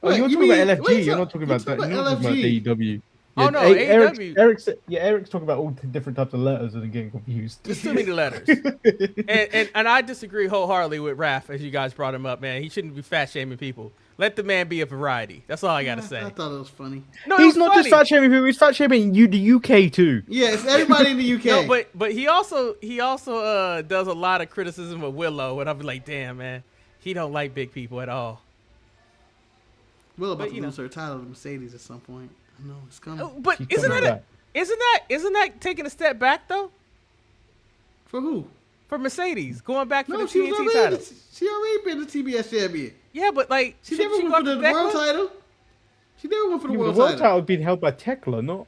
S1: Oh,
S2: Wait,
S1: you're
S2: you
S1: talking
S2: mean-
S1: about LFG.
S2: wait,
S1: You're
S2: so-
S1: not talking
S2: you're
S1: about that.
S2: talking
S1: You're not
S2: about
S1: talking about
S2: LFG.
S1: AEW.
S5: Oh, no,
S1: Eric's
S5: AEW.
S1: Eric's talking about all the different types of letters and getting confused.
S5: There's too many letters. and I disagree wholeheartedly with Raph, as you guys brought him up, man. He shouldn't be fat shaming people. Let the man be a variety. That's all I gotta say.
S2: I thought it was funny.
S5: No,
S1: He's
S5: it was
S1: not
S5: funny.
S1: just fat shaming people. He's fat shaming you, the UK too.
S2: Yeah, it's everybody in the UK.
S5: No, but he also does a lot of criticism of Willow, and I'll be like, damn, man, he don't like big people at all.
S2: Will about
S5: but,
S2: to
S5: you know.
S2: lose her title to Mercedes at some point. I know it's coming.
S5: But
S1: She's
S5: isn't
S1: coming
S5: that
S1: back.
S5: isn't that taking a step back though
S2: For who?
S5: for Mercedes going back for
S2: No,
S5: the
S2: she was
S5: TNT
S2: already
S5: title?
S2: she already been the TBS champion.
S5: Yeah, but like
S2: She
S5: shouldn't
S2: never
S5: she
S2: went
S5: go
S2: for
S5: to
S2: the
S5: the
S2: world title. She never went for the
S1: Yeah, but
S2: world
S1: the world
S2: title.
S1: title being held by Tekla, not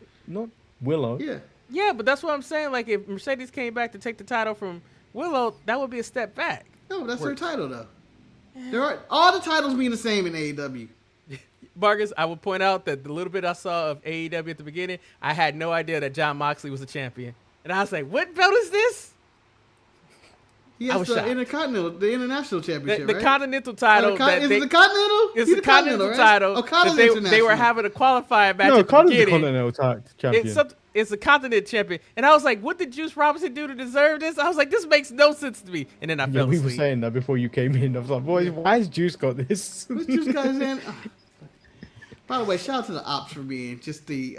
S1: Willow.
S2: Yeah.
S5: Yeah, but that's what I'm saying. Like if Mercedes came back to take the title from Willow, that would be a step back.
S2: No, that's her title though. There are all the titles being the same in AEW.
S5: Vargas, I would point out that the little bit I saw of AEW at the beginning, I had no idea that Jon Moxley was a champion. And I was like, what belt is this?
S2: He
S5: I
S2: has
S5: was
S2: the
S5: shocked.
S2: the international championship,
S5: The
S2: right?
S5: Continental title.
S2: Is
S5: that
S2: it
S5: they-
S2: the Continental?
S5: It's
S2: He's
S5: the Continental
S2: right?
S5: title.
S2: Oh,
S5: that
S2: Continental
S5: they were
S2: International.
S5: having a qualifying match
S1: No,
S5: at the
S1: Connor's the
S5: beginning.
S1: Continental champion.
S5: It's a Continental champion. And I was like, what did Juice Robinson do to deserve this? I was like, this makes no sense to me. And then I
S1: Yeah,
S5: fell
S1: we were
S5: asleep.
S1: saying that before you came in. I was like, boys, why has Juice got this?
S2: Which Juice guys in? By the way, shout out to the Ops for being just the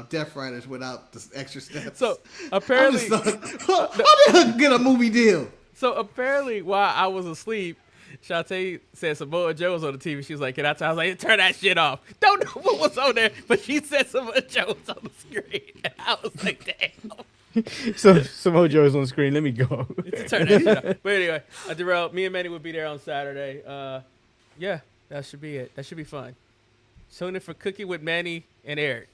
S2: Death Riders without the extra steps.
S5: So
S2: I'm
S5: apparently,
S2: just how did I get a movie deal?
S5: while I was asleep, Shantae said Samoa Joe was on the TV. She was like, "Can I tell?" I was like, "Turn that shit off." Don't know what was on there, but she said Samoa Joe was on the screen. And I was like, "Damn."
S1: So Samoa Joe's on the screen. Let me go.
S5: Turn that shit off. But anyway, Darrell, me and Manny will be there on Saturday. Yeah, that should be it. That should be fun. Tune in for Cooking with Manny and Eric.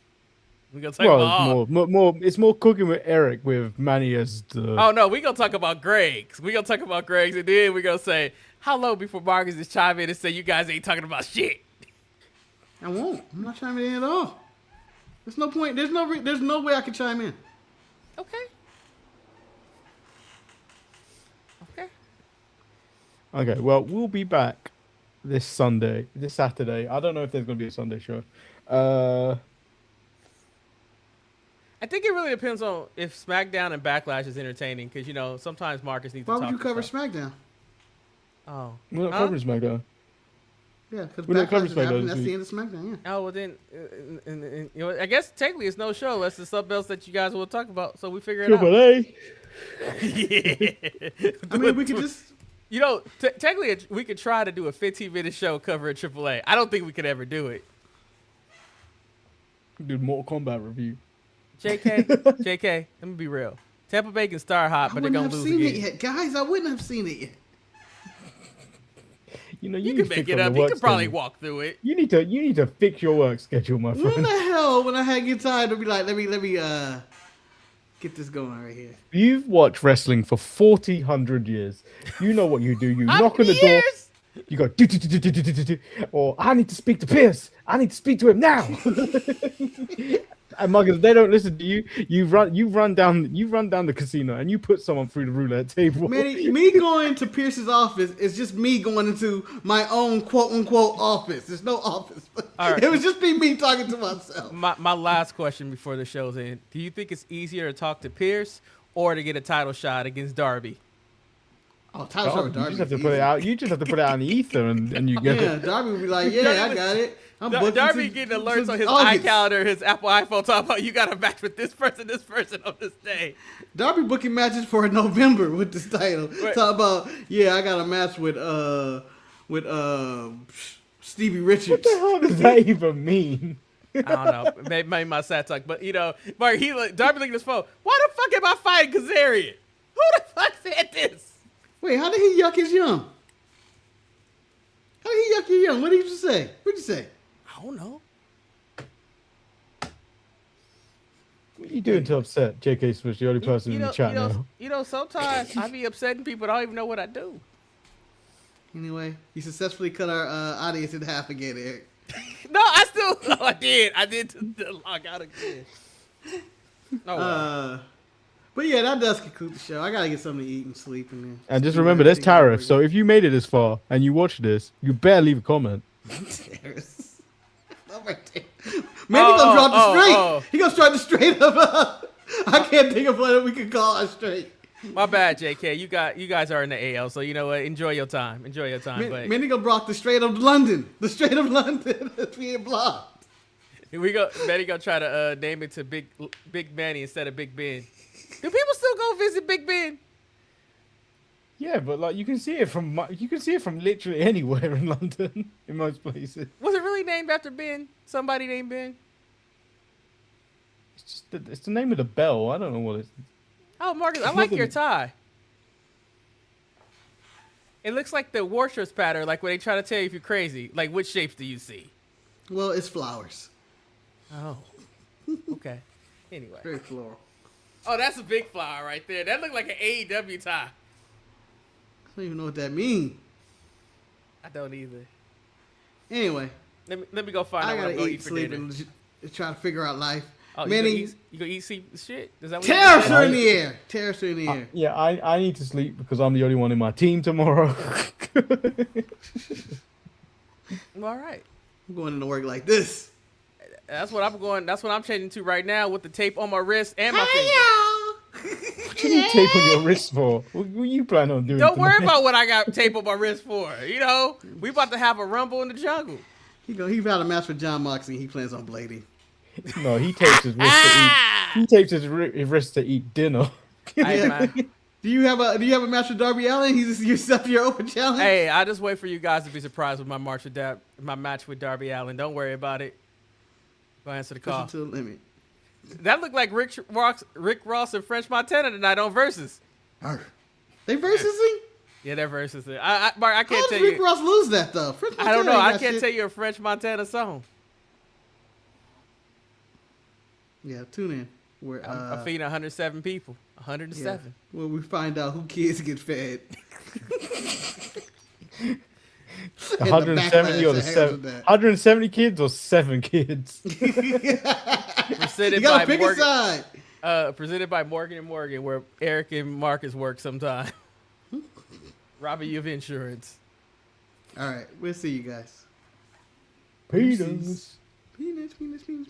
S5: We're gonna talk about
S1: It's more cooking with Eric with Manny as the.
S5: Oh no, we're gonna talk about Greg's. We're gonna talk about Greg's, and then we're gonna say how low before Marcus just chime in and say you guys ain't talking about shit.
S2: I won't. I'm not chiming in at all. There's no point. There's no way I can chime in.
S5: Okay. Okay.
S1: Okay, well, we'll be back this Saturday. I don't know if there's going to be a Sunday show.
S5: I think it really depends on if SmackDown and Backlash is entertaining, because you know sometimes Marcus needs
S2: Why
S5: to
S2: would
S5: talk.
S2: you cover
S5: stuff.
S2: SmackDown?
S5: Oh.
S1: We're not
S5: Huh?
S1: covering SmackDown.
S2: Yeah, because
S1: We're not covering
S2: Backlash is happening.
S1: SmackDown
S2: That's
S1: this
S2: the end of SmackDown. Yeah.
S5: Oh well, then, you know, I guess technically it's no show unless it's something else that you guys will talk about. So we figure it
S1: Triple
S5: out.
S1: A.
S5: Yeah.
S2: I mean, we could just.
S5: You know, technically we could try to do a 15-minute show covering AAA. I don't think we could ever do it.
S1: Do Mortal Kombat review.
S5: JK, let me be real. Tampa Bay can start hot,
S2: I
S5: but they're
S2: wouldn't
S5: gonna
S2: have
S5: lose
S2: seen
S5: again.
S2: it yet, guys. I wouldn't have seen it yet.
S1: You know,
S5: You
S1: need
S5: can
S1: to
S5: make
S1: fix
S5: it
S1: on
S5: up.
S1: the
S5: You
S1: work
S5: can probably
S1: schedule.
S5: walk through it.
S1: You need to fix your work schedule, my
S2: When
S1: friend.
S2: the hell, when I get time to be like, let me get this going right here.
S1: You've watched wrestling for 1,400 years. You know what you do. You knock on the door.
S5: Years?
S1: You go, "Do, do, do, do, do, do, do, do," or I need to speak to Pierce. I need to speak to him now. And Marcus, they don't listen to you. You run down the casino and you put someone through the roulette table.
S2: Me going to Pierce's office is just me going into my own quote unquote office. There's no office.
S5: All right.
S2: It was just me talking to myself.
S5: My last question before the show's end. Do you think it's easier to talk to Pierce or to get a title shot against Darby?
S2: Oh, title shot with
S1: You
S2: Darby.
S1: just have to
S2: is
S1: put it
S2: easy.
S1: out. You just have to put it out in the ether, and you get
S2: Yeah,
S1: it.
S2: Darby would be like, yeah, I got it. I'm booked
S5: Darby
S2: into-
S5: getting alerts
S2: to
S5: on his
S2: August.
S5: iCalendar, his Apple iPhone, talking about you got a match with this person on this day.
S2: Darby booking matches for November with this title.
S5: Right.
S2: Talk about, yeah, I got a match with Stevie Richards.
S1: What the hell does that even mean?
S5: I don't know. Maybe my sad talk, but you know, Mark, Darby looking at his phone. Why the fuck am I fighting Kazarian? Who the fuck said this?
S2: Wait, how did he yuck his yum? How did he yuck you young? What did you just say? What'd you say?
S5: I don't know.
S1: What are you doing to upset JK Swish, the only person in the chat now?
S5: Sometimes I be upsetting people. I don't even know what I do.
S2: Anyway, you successfully cut our audience in half again, Eric.
S5: No, I still. Oh, I did. I did to log out again. Oh, well.
S2: But yeah, that does conclude the show. I gotta get something to eat and sleep, and then.
S1: And just remember, there's tariffs. So if you made it this far and you watch this, you better leave a comment.
S2: Tariffs. Man, he gonna drop the straight. He gonna start the straight up. I can't think of what we could call a straight.
S5: My bad, JK. You guys are in the AL, so you know what? Enjoy your time.
S2: Man, he gonna block the straight of London. The straight of London is being blocked.
S5: Manny gonna try to name it to Big Manny instead of Big Ben. Do people still go visit Big Ben?
S1: Yeah, but like you can see it from literally anywhere in London, in most places.
S5: Was it really named after Ben? Somebody named Ben?
S1: It's the name of the bell. I don't know what it's.
S5: Oh, Marcus, I like your tie. It looks like the Warship's pattern, like when they try to tell you if you're crazy. Like, which shapes do you see?
S2: Well, it's flowers.
S5: Oh, okay. Anyway.
S2: Very floral.
S5: Oh, that's a big flower right there. That looked like an AEW tie.
S2: I don't even know what that means.
S5: I don't either.
S2: Anyway.
S5: Let me go find out what I'm going to eat for dinner.
S2: And try to figure out life.
S5: Oh,
S2: Manny,
S5: you gonna eat shit? Is that what
S2: tariffs are in the air. Tariffs are in the air.
S1: Yeah, I need to sleep because I'm the only one in my team tomorrow.
S5: All right.
S2: I'm going into work like this.
S5: That's what I'm changing to right now with the tape on my wrist and my finger.
S1: What you need tape on your wrist for? What you plan on doing?
S5: Don't worry about what I got tape on my wrist for. You know, we about to have a rumble in the jungle.
S2: He about to match with John Moxley. He plans on blading.
S1: No, he tapes his wrist to eat. He tapes his wrist to eat dinner.
S5: Hey, man.
S2: Do you have a match with Darby Allin? You set your open challenge.
S5: Hey, I just wait for you guys to be surprised with my match with Darby Allin. Don't worry about it. Go answer the call.
S2: To the limit.
S5: That looked like Rick Ross and French Montana tonight on Versus.
S2: They versus him?
S5: Yeah, they're Versus. Mark, I can't tell
S2: you. How did Rick
S5: you.
S2: Ross lose that though?
S5: I don't know. I can't tell you a French Montana song.
S2: Yeah, tune in.
S5: I'm feeding 107 people. 107.
S2: Yeah. Well, we find out who kids get fed.
S1: 170 or 170 kids or 7 kids.
S5: Presented by Morgan. Presented by Morgan & Morgan, where Eric and Marcus work sometime. Robbing you of insurance.
S2: All right, we'll see you guys.
S1: Penis.
S2: Penis.